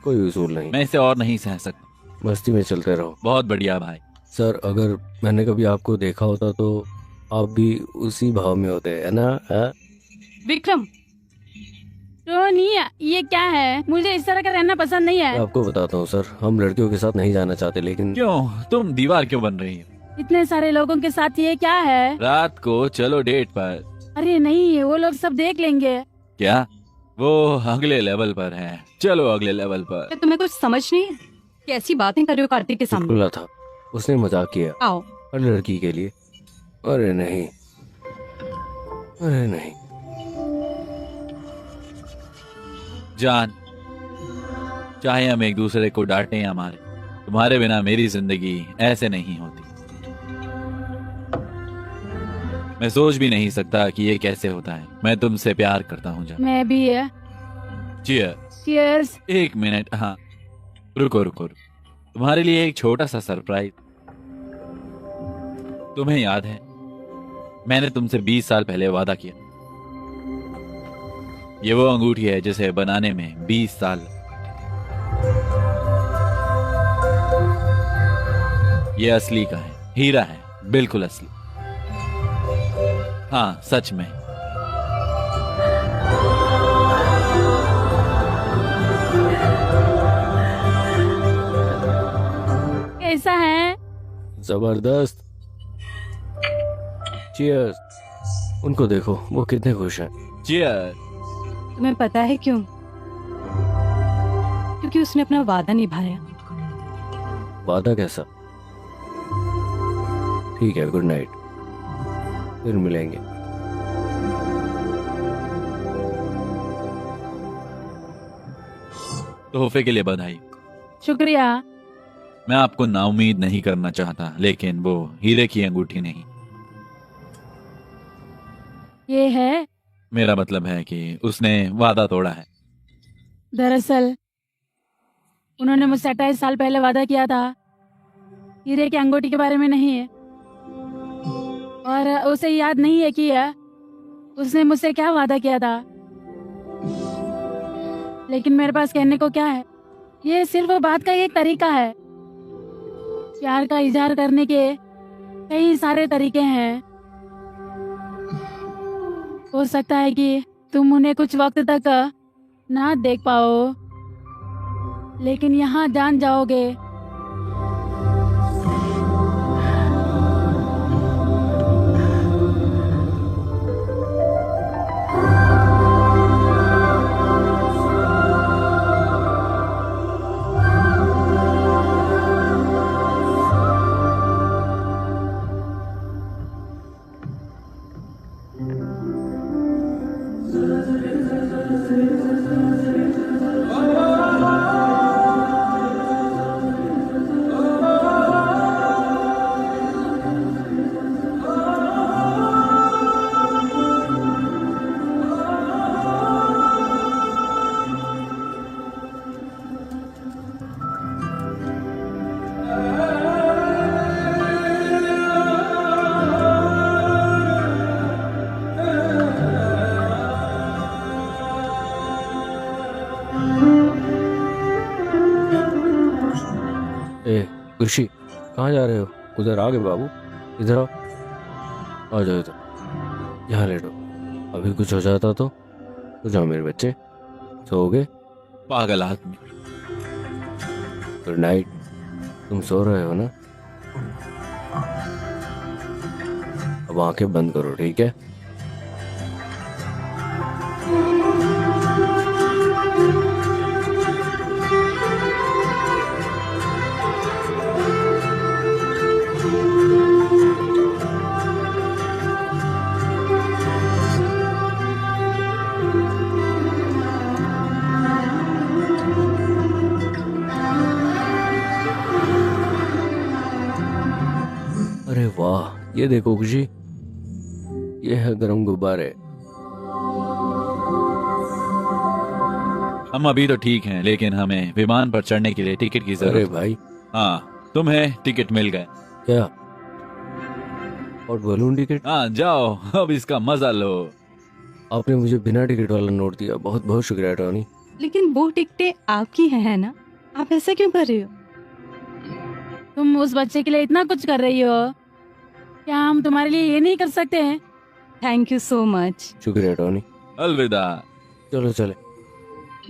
कोई उसूल नहीं। मैं इसे और नहीं सह सकता। मस्ती में चलते रहो। बहुत बढ़िया भाई। सर अगर मैंने कभी आपको देखा होता तो आप भी उसी भाव में होते, है ना? हाँ? विक्रम, रोनी, ये क्या है? मुझे इस तरह का रहना पसंद नहीं मैं है। आपको बताता हूँ सर, हम लड़कियों के साथ नहीं जाना चाहते, लेकिन क्यों? तुम दीवार क्यों बन रही हो? इतने सारे लोगों के साथ ये क्या है? रात को चलो डेट पर। अरे नहीं, वो लोग सब देख लेंगे। क्या? वो अगले लेवल पर है। चलो अगले लेवल पर। क्या तुम्हें कुछ समझ नहीं है? कैसी बातें कर रहे हो कार्तिक के सामने? खुला था, उसने मजाक किया आओ। हर लड़की के लिए। अरे नहीं, अरे नहीं। जान, चाहे हम एक दूसरे को डांटे या मारे, तुम्हारे बिना मेरी जिंदगी ऐसे नहीं होती। मैं सोच भी नहीं सकता कि ये कैसे होता है। मैं तुमसे प्यार करता हूँ जान। मैं भी है। चियर। Cheers। 1 मिनट। हाँ, रुको। तुम्हारे लिए एक छोटा सा सरप्राइज। तुम्हें याद है, मैंने तुमसे 20 साल पहले वादा किया। ये वो अंगूठी है जिसे बनाने में 20 साल। ये असली का है, हीरा है, बिल्कुल असली। हाँ, सच में। कैसा है? जबरदस्त। चीयर्स। उनको देखो, वो कितने खुश हैं। चियर। तुम्हें पता है क्यों? क्योंकि उसने अपना वादा निभाया। वादा कैसा? ठीक है, गुड नाइट, फिर मिलेंगे। तोहफे के लिए बधाई। शुक्रिया। मैं आपको नाउम्मीद नहीं करना चाहता, लेकिन वो हीरे की अंगूठी नहीं। ये है। मेरा मतलब है कि उसने वादा तोड़ा है। दरअसल उन्होंने मुझसे 28 साल पहले वादा किया था, हीरे की अंगूठी के बारे में नहीं है। और उसे याद नहीं है कि उसने मुझसे क्या वादा किया था। लेकिन मेरे पास कहने को क्या है? ये सिर्फ बात का एक तरीका है। प्यार का इजहार करने के कई सारे तरीके हैं। हो सकता है कि तुम उन्हें कुछ वक्त तक ना देख पाओ, लेकिन यहाँ जान जाओगे। ऋषि, कहाँ जा रहे हो? उधर आ गए बाबू, इधर आओ। आ जाओ इधर, यहाँ लेटो। अभी कुछ हो जाता तो जाओ मेरे बच्चे, सोओगे? पागल आदमी। Good night. तुम सो रहे हो ना? अब आंखें बंद करो, ठीक है? ये देखो खुशी, ये है गर्म गुब्बारे। हम अभी तो ठीक हैं, लेकिन हमें विमान पर चढ़ने के लिए टिकट की अरे जरूरत है। भाई, हाँ, तुम्हें टिकट मिल गए। क्या? और बलून टिकट? हाँ, जाओ अब इसका मजा लो। आपने मुझे बिना टिकट वाला नोट दिया, बहुत बहुत शुक्रिया टॉनी। लेकिन वो टिकटें आपकी है ना, आप ऐसा क्यों कर रहे हो? तुम उस बच्चे के लिए इतना कुछ कर रही हो, क्या हम तुम्हारे लिए ये नहीं कर सकते हैं? Thank you so much. शुक्रिया टॉनी। अलविदा। चलो चले।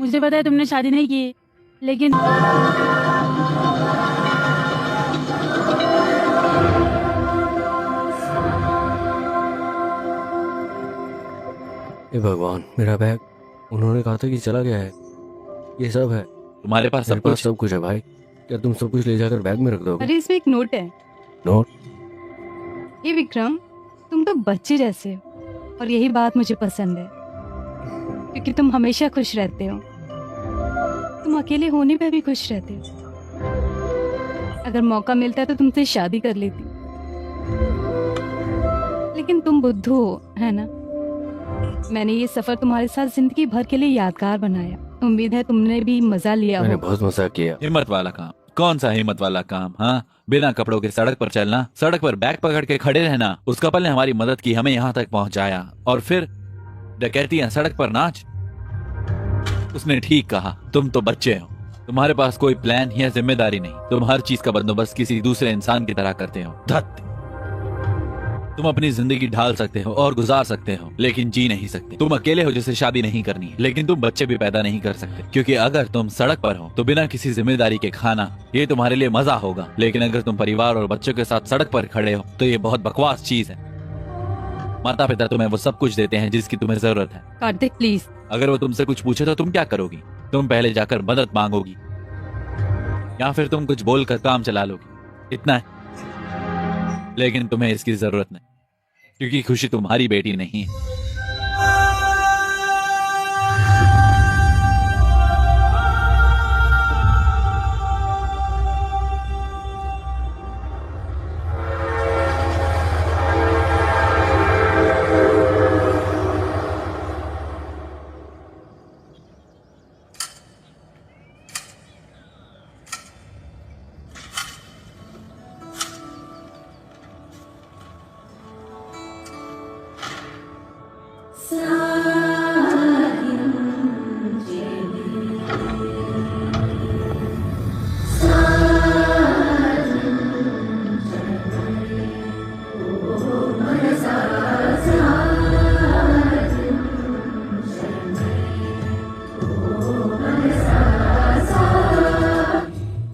मुझे पता है तुमने शादी नहीं की, लेकिन हे भगवान, मेरा बैग। उन्होंने कहा था कि चला गया है। ये सब है। तुम्हारे पास मेरे सब पास कुछ? सब कुछ है भाई। क्या तुम सब कुछ ले जाकर बैग में रख दोगे? अरे इसमें एक नोट है। नोट? ये विक्रम, तुम तो बच्चे जैसे हो और यही बात मुझे पसंद है, क्योंकि तुम हमेशा खुश रहते हो। तुम अकेले होने पे भी खुश रहते हो। अगर मौका मिलता तो तुमसे शादी कर लेती, लेकिन तुम बुद्धू हो, है ना? मैंने ये सफर तुम्हारे साथ जिंदगी भर के लिए यादगार बनाया। उम्मीद है तुमने भी मजा लिया मैंने हो। बहुत मजा किया। हिम्मत वाला काम? कौन सा हिम्मत वाला काम? हाँ, बिना कपड़ों के सड़क पर चलना, सड़क पर बैग पकड़ के खड़े रहना। उस कपल ने हमारी मदद की, हमें यहाँ तक पहुँचाया, और फिर डकैतियां, सड़क पर नाच। उसने ठीक कहा, तुम तो बच्चे हो। तुम्हारे पास कोई प्लान या जिम्मेदारी नहीं। तुम हर चीज का बंदोबस्त किसी दूसरे इंसान की तरह करते हो। धत। तुम अपनी जिंदगी ढाल सकते हो और गुजार सकते हो, लेकिन जी नहीं सकते। तुम अकेले हो जिसे शादी नहीं करनी है, लेकिन तुम बच्चे भी पैदा नहीं कर सकते, क्योंकि अगर तुम सड़क पर हो तो बिना किसी जिम्मेदारी के खाना, ये तुम्हारे लिए मजा होगा। लेकिन अगर तुम परिवार और बच्चों के साथ सड़क पर खड़े हो तो ये बहुत बकवास चीज है। माता पिता तुम्हें वो सब कुछ देते हैं जिसकी तुम्हें जरूरत है। कार्तिक प्लीज। अगर वो तुमसे कुछ पूछे तो तुम क्या करोगी? तुम पहले जाकर मदद मांगोगी, या फिर तुम कुछ बोलकर काम चला लोगी। इतना है। लेकिन तुम्हें इसकी जरूरत नहीं, क्योंकि खुशी तुम्हारी बेटी नहीं है।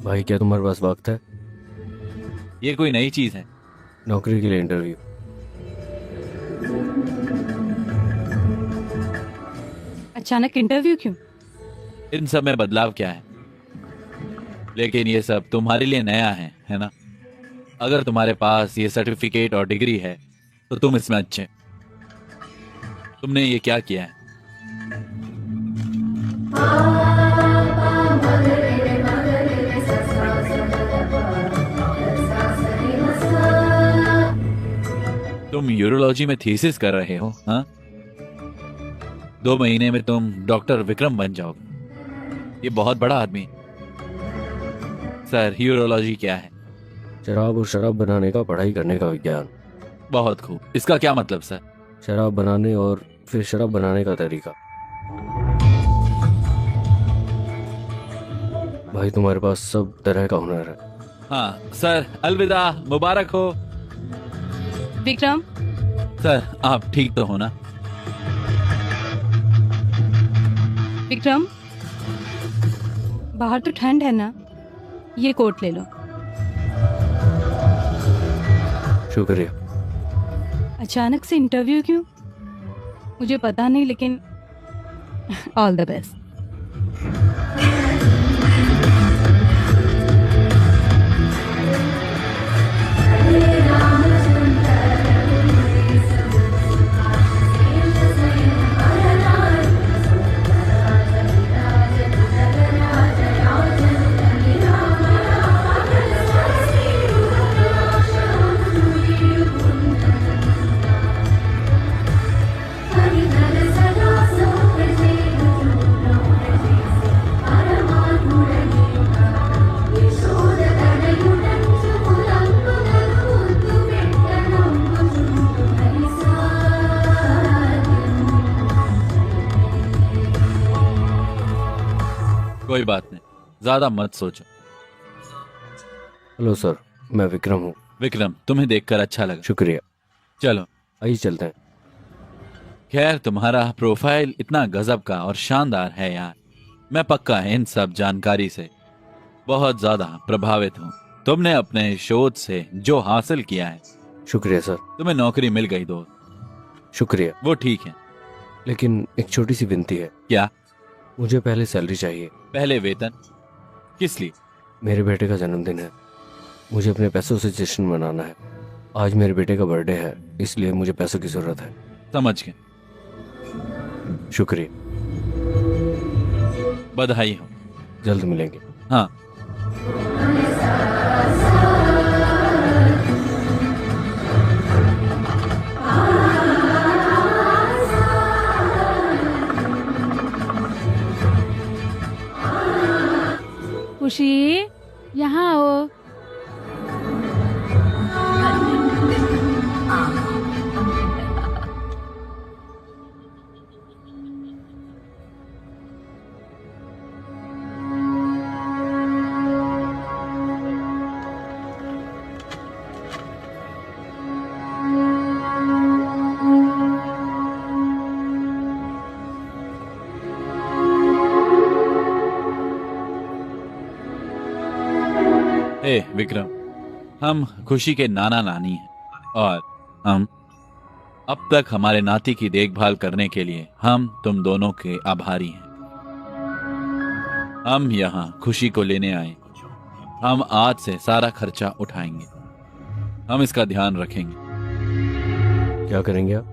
भाई, क्या तुम्हारे पास वक्त है? ये कोई नई चीज है? नौकरी के लिए इंटरव्यू। अचानक इंटरव्यू क्यों? इन सब में बदलाव क्या है? लेकिन ये सब तुम्हारे लिए नया है ना? अगर तुम्हारे पास ये सर्टिफिकेट और डिग्री है तो तुम इसमें अच्छे। तुमने ये क्या किया है? तुम यूरोलॉजी में थीसिस कर रहे हो? हाँ, 2 महीने में तुम डॉक्टर विक्रम बन जाओगे। ये बहुत बड़ा आदमी है। सर, यूरोलॉजी क्या है? शराब और शराब बनाने का पढ़ाई करने का विज्ञान। बहुत खूब। इसका क्या मतलब सर? शराब बनाने और फिर शराब बनाने का तरीका। भाई, तुम्हारे पास सब तरह का हुनर है। हाँ सर, अलविदा, मुबारक हो। विक्रम, सर, आप ठीक तो हो ना? विक्रम, बाहर तो ठंड है ना, ये कोट ले लो। शुक्रिया। अचानक से इंटरव्यू क्यों? मुझे पता नहीं, लेकिन ऑल द बेस्ट। कोई बात नहीं, ज्यादा मत सोचो। हेलो सर, मैं विक्रम हूँ। विक्रम, तुम्हें देखकर अच्छा लगा। शुक्रिया। चलो आइए चलते हैं। खैर, तुम्हारा प्रोफाइल इतना गजब का और शानदार है यार। मैं पक्का इन सब जानकारी से बहुत ज्यादा प्रभावित हूँ। तुमने अपने शोध से जो हासिल किया है, शुक्रिया सर। तुम्हें नौकरी मिल गई दोस्त। शुक्रिया, वो ठीक है। लेकिन एक छोटी सी विनती है। क्या? मुझे पहले सैलरी चाहिए। पहले वेतन? किस लिए? मेरे बेटे का जन्मदिन है, मुझे अपने पैसों से जश्न मनाना है। आज मेरे बेटे का बर्थडे है, इसलिए मुझे पैसों की जरूरत है। समझ गए। शुक्रिया। बधाई हो। जल्द मिलेंगे। हाँ। खुशी, यहाँ आओ। ए विक्रम, हम खुशी के नाना नानी हैं और हम अब तक हमारे नाती की देखभाल करने के लिए हम तुम दोनों के आभारी हैं। हम यहाँ खुशी को लेने आए। हम आज से सारा खर्चा उठाएंगे। हम इसका ध्यान रखेंगे। क्या करेंगे आप?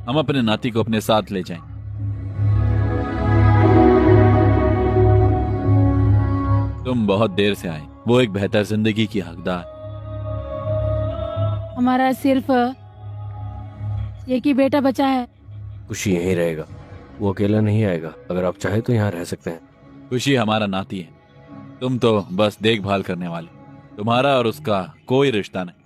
हम अपने नाती को अपने साथ ले जाएंगे। तुम बहुत देर से आए। वो एक बेहतर जिंदगी की हकदार। हमारा सिर्फ एक ही बेटा बचा है। खुशी यहीं रहेगा, वो अकेला नहीं आएगा। अगर आप चाहे तो यहाँ रह सकते हैं। खुशी हमारा नाती है, तुम तो बस देखभाल करने वाले। तुम्हारा और उसका कोई रिश्ता नहीं।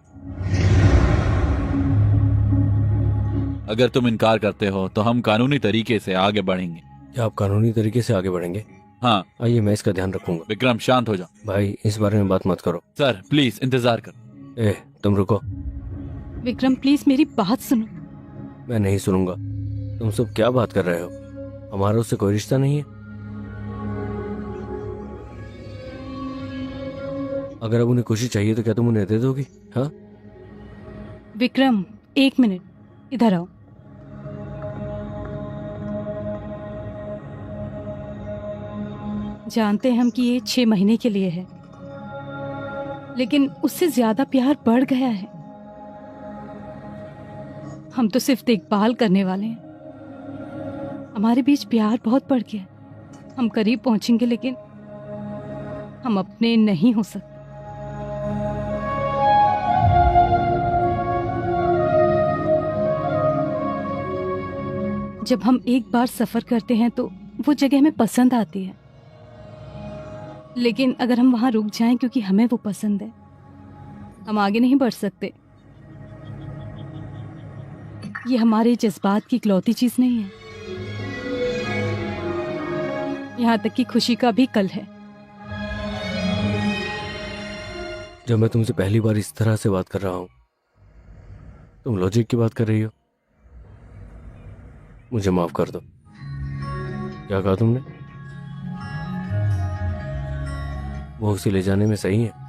अगर तुम इनकार करते हो तो हम कानूनी तरीके से आगे बढ़ेंगे। क्या आप कानूनी तरीके से आगे बढ़ेंगे? हाँ। आइए, मैं इसका ध्यान रखूंगा। विक्रम, शांत हो जाओ। भाई, इस बारे में बात मत करो। सर प्लीज इंतजार करो। तुम रुको। विक्रम प्लीज मेरी बात सुनो। मैं नहीं सुनूंगा। तुम सब क्या बात कर रहे हो? हमारा उससे कोई रिश्ता नहीं है। अगर अब उन्हें खुशी चाहिए तो क्या तुम उन्हें दे दोगी? हाँ? विक्रम, एक मिनट, इधर आओ। जानते हैं हम कि ये 6 महीने के लिए है, लेकिन उससे ज्यादा प्यार बढ़ गया है। हम तो सिर्फ देखभाल करने वाले हैं। हमारे बीच प्यार बहुत बढ़ गया है। हम करीब पहुंचेंगे, लेकिन हम अपने नहीं हो सकते। जब हम एक बार सफर करते हैं तो वो जगह हमें पसंद आती है, लेकिन अगर हम वहां रुक जाएं क्योंकि हमें वो पसंद है, हम आगे नहीं बढ़ सकते। ये हमारे जज्बात की इकलौती चीज नहीं है। यहाँ तक कि खुशी का भी कल है। जब मैं तुमसे पहली बार इस तरह से बात कर रहा हूं, तुम लॉजिक की बात कर रही हो। मुझे माफ कर दो। क्या कहा तुमने? वो उसे ले जाने में सही है।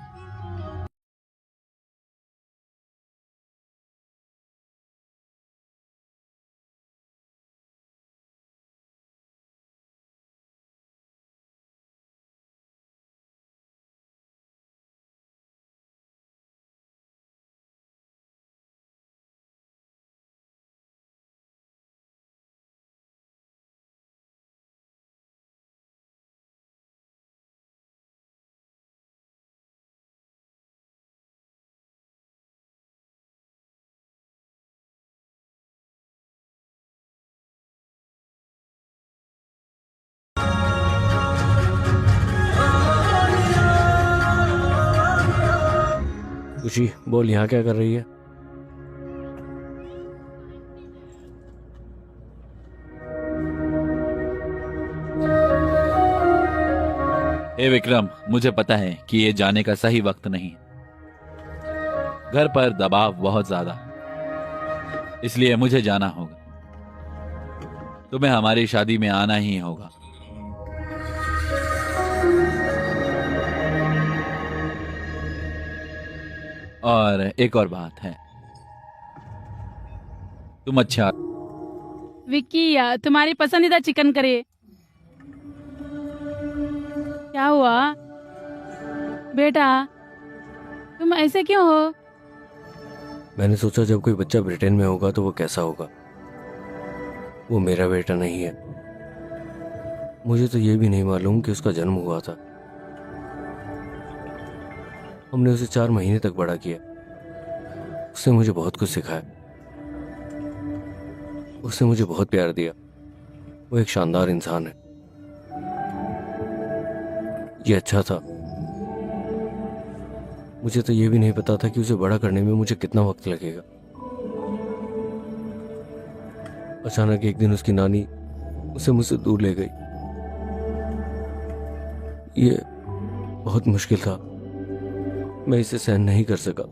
खुशी, बोल यहाँ क्या कर रही है? ए विक्रम, मुझे पता है कि ये जाने का सही वक्त नहीं है। घर पर दबाव बहुत ज्यादा है, इसलिए मुझे जाना होगा। तुम्हें हमारी शादी में आना ही होगा। और एक और बात है, तुम अच्छा विक्की, तुम्हारी पसंदीदा चिकन करी। क्या हुआ बेटा, तुम ऐसे क्यों हो? मैंने सोचा जब कोई बच्चा ब्रिटेन में होगा तो वो कैसा होगा। वो मेरा बेटा नहीं है। मुझे तो ये भी नहीं मालूम कि उसका जन्म हुआ था। हमने उसे 4 महीने तक बड़ा किया। उसने मुझे बहुत कुछ सिखाया। उसने मुझे बहुत प्यार दिया। वो एक शानदार इंसान है। ये अच्छा था। मुझे तो ये भी नहीं पता था कि उसे बड़ा करने में मुझे कितना वक्त लगेगा। अचानक एक दिन उसकी नानी उसे मुझसे दूर ले गई। ये बहुत मुश्किल था। मैं इसे सहन नहीं कर सका।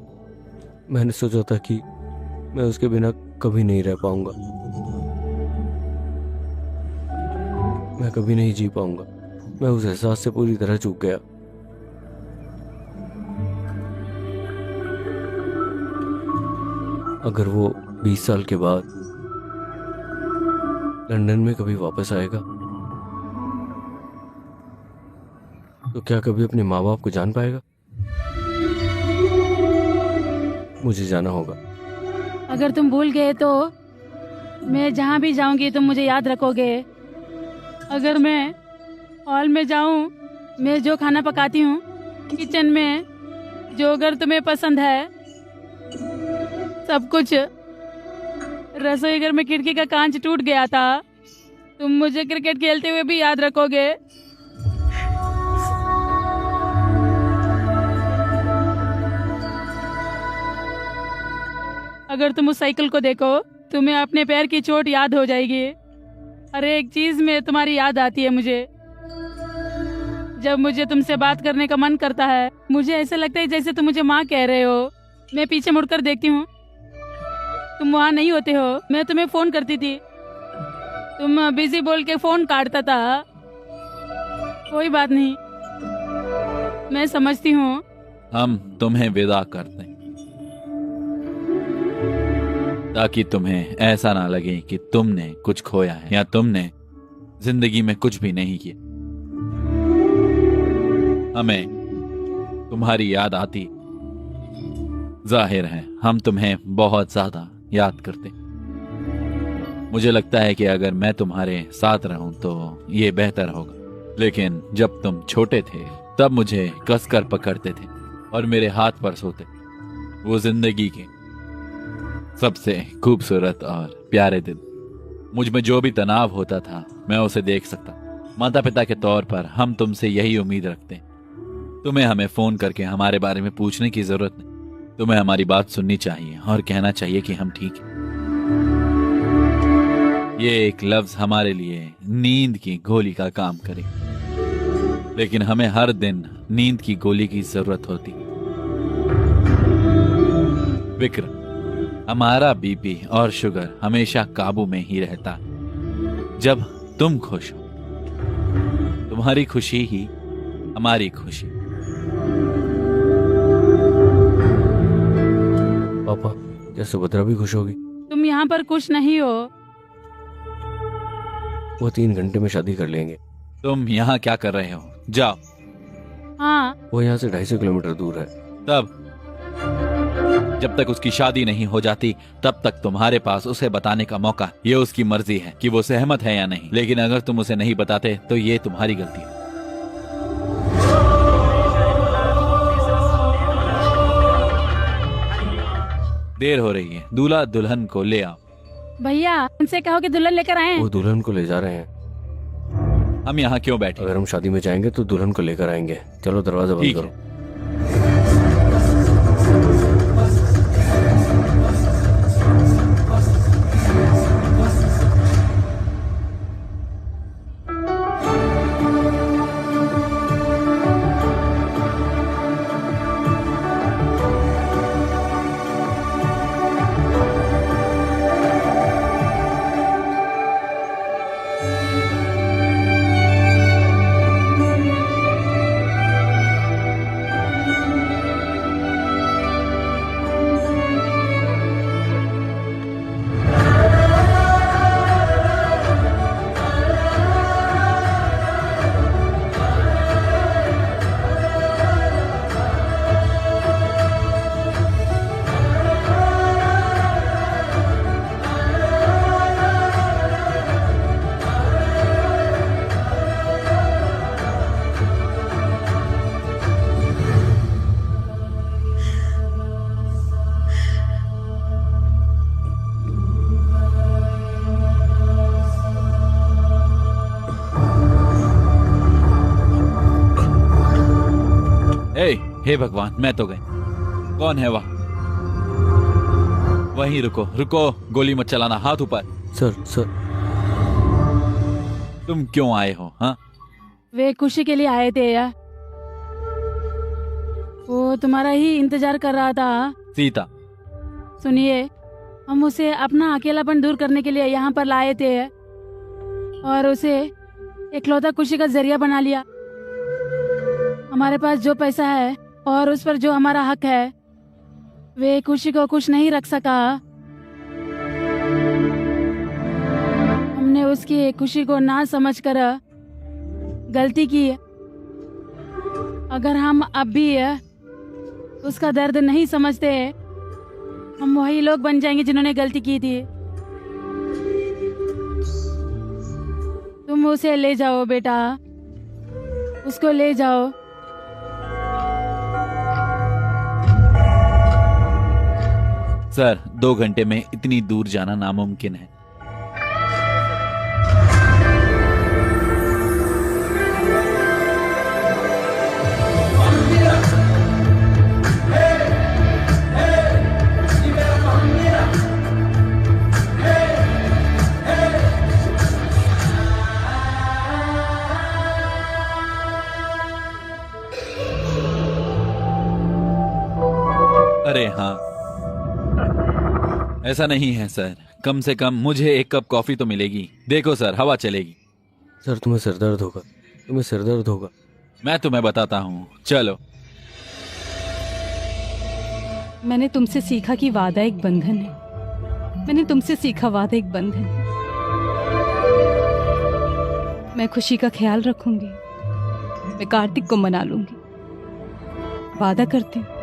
मैंने सोचा था कि मैं उसके बिना कभी नहीं रह पाऊंगा। मैं कभी नहीं जी पाऊंगा। मैं उस एहसास से पूरी तरह चूक गया। अगर वो 20 साल के बाद लंदन में कभी वापस आएगा तो क्या कभी अपने माँ बाप को जान पाएगा? मुझे जाना होगा। अगर तुम भूल गए तो मैं जहाँ भी जाऊंगी तुम मुझे याद रखोगे। अगर मैं हॉल में जाऊं, मैं जो खाना पकाती हूँ किचन में, जो अगर तुम्हें पसंद है सब कुछ, रसोई घर में खिड़की का कांच टूट गया था, तुम मुझे क्रिकेट खेलते हुए भी याद रखोगे। अगर तुम उस साइकिल को देखो तुम्हें अपने पैर की चोट याद हो जाएगी। हर एक चीज में तुम्हारी याद आती है मुझे। जब मुझे तुमसे बात करने का मन करता है मुझे ऐसा लगता है जैसे तुम मुझे माँ कह रहे हो। मैं पीछे मुड़कर देखती हूँ, तुम वहाँ नहीं होते हो। मैं तुम्हें फोन करती थी, तुम बिजी बोल के फोन काटता था। कोई बात नहीं, मैं समझती हूँ। हम तुम्हें विदा करते हैं ताकि तुम्हें ऐसा ना लगे कि तुमने कुछ खोया है या तुमने जिंदगी में कुछ भी नहीं किया। हमें तुम्हारी याद आती, जाहिर है हम तुम्हें बहुत ज्यादा याद करते। मुझे लगता है कि अगर मैं तुम्हारे साथ रहूं तो ये बेहतर होगा। लेकिन जब तुम छोटे थे तब मुझे कसकर पकड़ते थे और मेरे हाथ पर सोते। वो जिंदगी के सबसे खूबसूरत और प्यारे दिन। मुझ में जो भी तनाव होता था मैं उसे देख सकता। माता पिता के तौर पर हम तुमसे यही उम्मीद रखते हैं। तुम्हें हमें फोन करके हमारे बारे में पूछने की जरूरत नहीं। तुम्हें हमारी बात सुननी चाहिए और कहना चाहिए कि हम ठीक हैं। ये एक लफ्ज हमारे लिए नींद की गोली का काम करे, लेकिन हमें हर दिन नींद की गोली की जरूरत होती। विक्रम, हमारा बीपी और शुगर हमेशा काबू में ही रहता जब तुम खुश हो। तुम्हारी खुशी ही हमारी खुशी। पापा, क्या सुभद्रा भी खुश होगी? तुम यहाँ पर खुश नहीं हो। वो 3 घंटे में शादी कर लेंगे। तुम यहाँ क्या कर रहे हो? जाओ। हाँ, वो यहाँ से 250 किलोमीटर दूर है। तब जब तक उसकी शादी नहीं हो जाती तब तक तुम्हारे पास उसे बताने का मौका। ये उसकी मर्जी है कि वो सहमत है या नहीं, लेकिन अगर तुम उसे नहीं बताते तो ये तुम्हारी गलती है। देर हो रही है, दूल्हा दुल्हन को ले आओ। भैया उनसे कहो कि दुल्हन लेकर आए। वो दुल्हन को ले जा रहे हैं। हम यहाँ क्यों बैठे? अगर हम शादी में जाएंगे तो दुल्हन को लेकर आएंगे। चलो दरवाजा बंद ठीक करो। है। हे भगवान, मैं तो गई। कौन है वहाँ? वहीं रुको, रुको, गोली मत चलाना, हाथ ऊपर। सर तुम क्यों आए हो? हाँ, वे खुशी के लिए आए थे यार, वो तुम्हारा ही इंतजार कर रहा था। सीता, सुनिए, हम उसे अपना अकेलापन दूर करने के लिए यहाँ पर लाए थे और उसे इकलौता खुशी का जरिया बना लिया। हमारे पास जो पैसा है और उस पर जो हमारा हक है, वे खुशी को खुश नहीं रख सका। हमने उसकी खुशी को ना समझकर गलती की। अगर हम अब भी उसका दर्द नहीं समझते, हम वही लोग बन जाएंगे जिन्होंने गलती की थी। तुम उसे ले जाओ बेटा, उसको ले जाओ। सर 2 घंटे में इतनी दूर जाना नामुमकिन है। अरे हाँ, ऐसा नहीं है सर, कम से कम मुझे एक कप कॉफी तो मिलेगी। देखो सर, हवा चलेगी। सर तुम्हें सिर दर्द होगा। मैं तुम्हें बताता हूँ, चलो। मैंने तुमसे सीखा कि वादा एक बंधन है। मैंने तुमसे सीखा वादा एक बंधन है। मैं खुशी का ख्याल रखूंगी, मैं कार्तिक को मना लूंगी। वादा करती हूँ।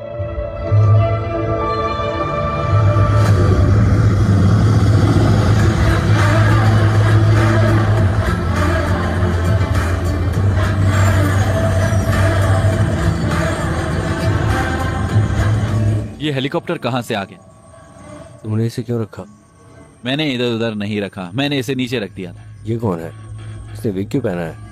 ये हेलीकॉप्टर कहाँ से आ गया? तुमने इसे क्यों रखा? मैंने इधर उधर नहीं रखा, मैंने इसे नीचे रख दिया था। ये कौन है? इसने विग क्यों पहना है?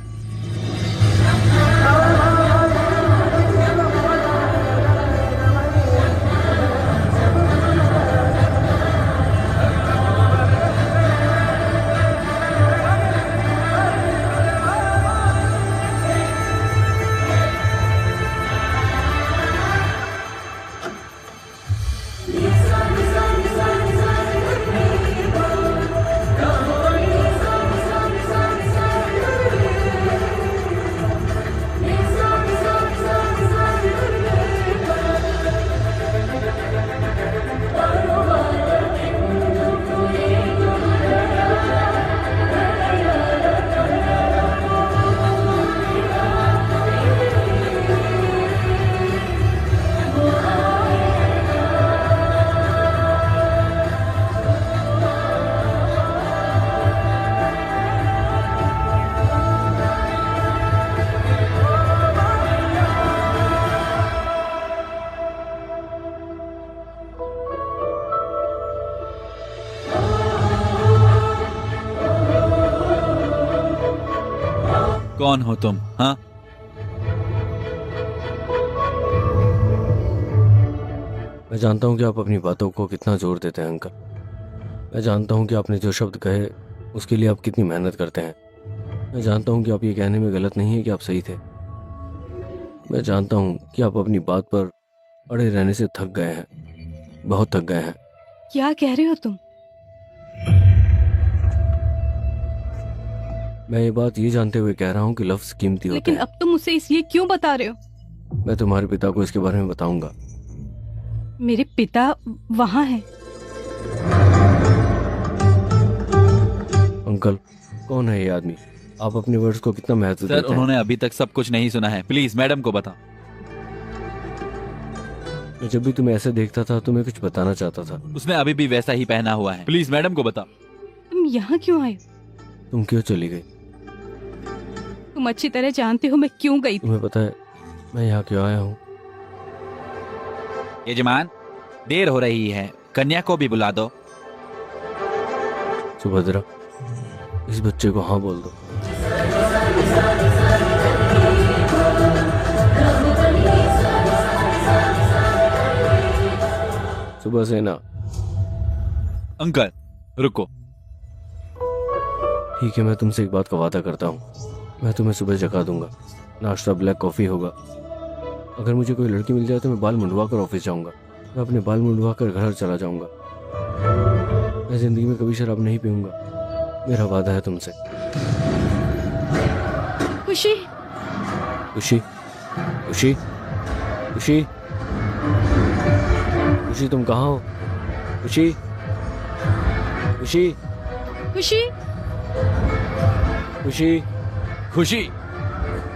कौन हो तुम? हाँ, मैं जानता हूँ कि आप अपनी बातों को कितना जोर देते हैं अंकल। मैं जानता हूँ कि आपने जो शब्द कहे उसके लिए आप कितनी मेहनत करते हैं। मैं जानता हूँ कि आप ये कहने में गलत नहीं है कि आप सही थे। मैं जानता हूँ कि आप अपनी बात पर अड़े रहने से थक गए हैं, बहुत थक गए हैं। क्या कह रहे हो तुम? मैं ये बात ये जानते हुए कह रहा हूँ कि लफ्ज कीमती होते लेकिन हैं। अब तुम उसे इसलिए क्यों बता रहे हो? मैं तुम्हारे पिता को इसके बारे में बताऊंगा। मेरे पिता वहाँ हैं। अंकल, कौन है ये आदमी? आप अपने वर्ड्स को कितना महत्व सर देते हैं? उन्होंने अभी तक सब कुछ नहीं सुना है। प्लीज मैडम को बताओ। मैं जब भी तुम्हें ऐसे देखता था तो मैं कुछ बताना चाहता था। उसने अभी भी वैसा ही पहना हुआ है। प्लीज मैडम को बताओ। तुम यहाँ क्यों आए? तुम क्यों चली गई? तुम अच्छी तरह जानते हो मैं क्यों गई थी। तुम्हें पता है मैं यहाँ क्यों आया हूँ? यजमान, देर हो रही है, कन्या को भी बुला दो। सुभद्रा, इस बच्चे को हाँ बोल दो। सुबह से ना। अंकल रुको। ठीक है, मैं तुमसे एक बात का वादा करता हूँ, मैं तुम्हें सुबह जगा दूंगा। नाश्ता ब्लैक कॉफ़ी होगा। अगर मुझे कोई लड़की मिल जाए तो मैं बाल मुंडवा कर ऑफिस जाऊंगा। मैं अपने बाल मुंडवा कर घर चला जाऊंगा। मैं जिंदगी में कभी शराब नहीं पीऊंगा, मेरा वादा है तुमसे। खुशी, खुशी, खुशी, खुशी, खुशी, तुम कहाँ हो? खुशी, खुशी, खुशी, खुशी, खुशी,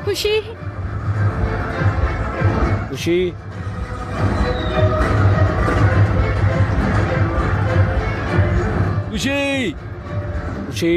खुशी, खुशी, खुशी, खुशी,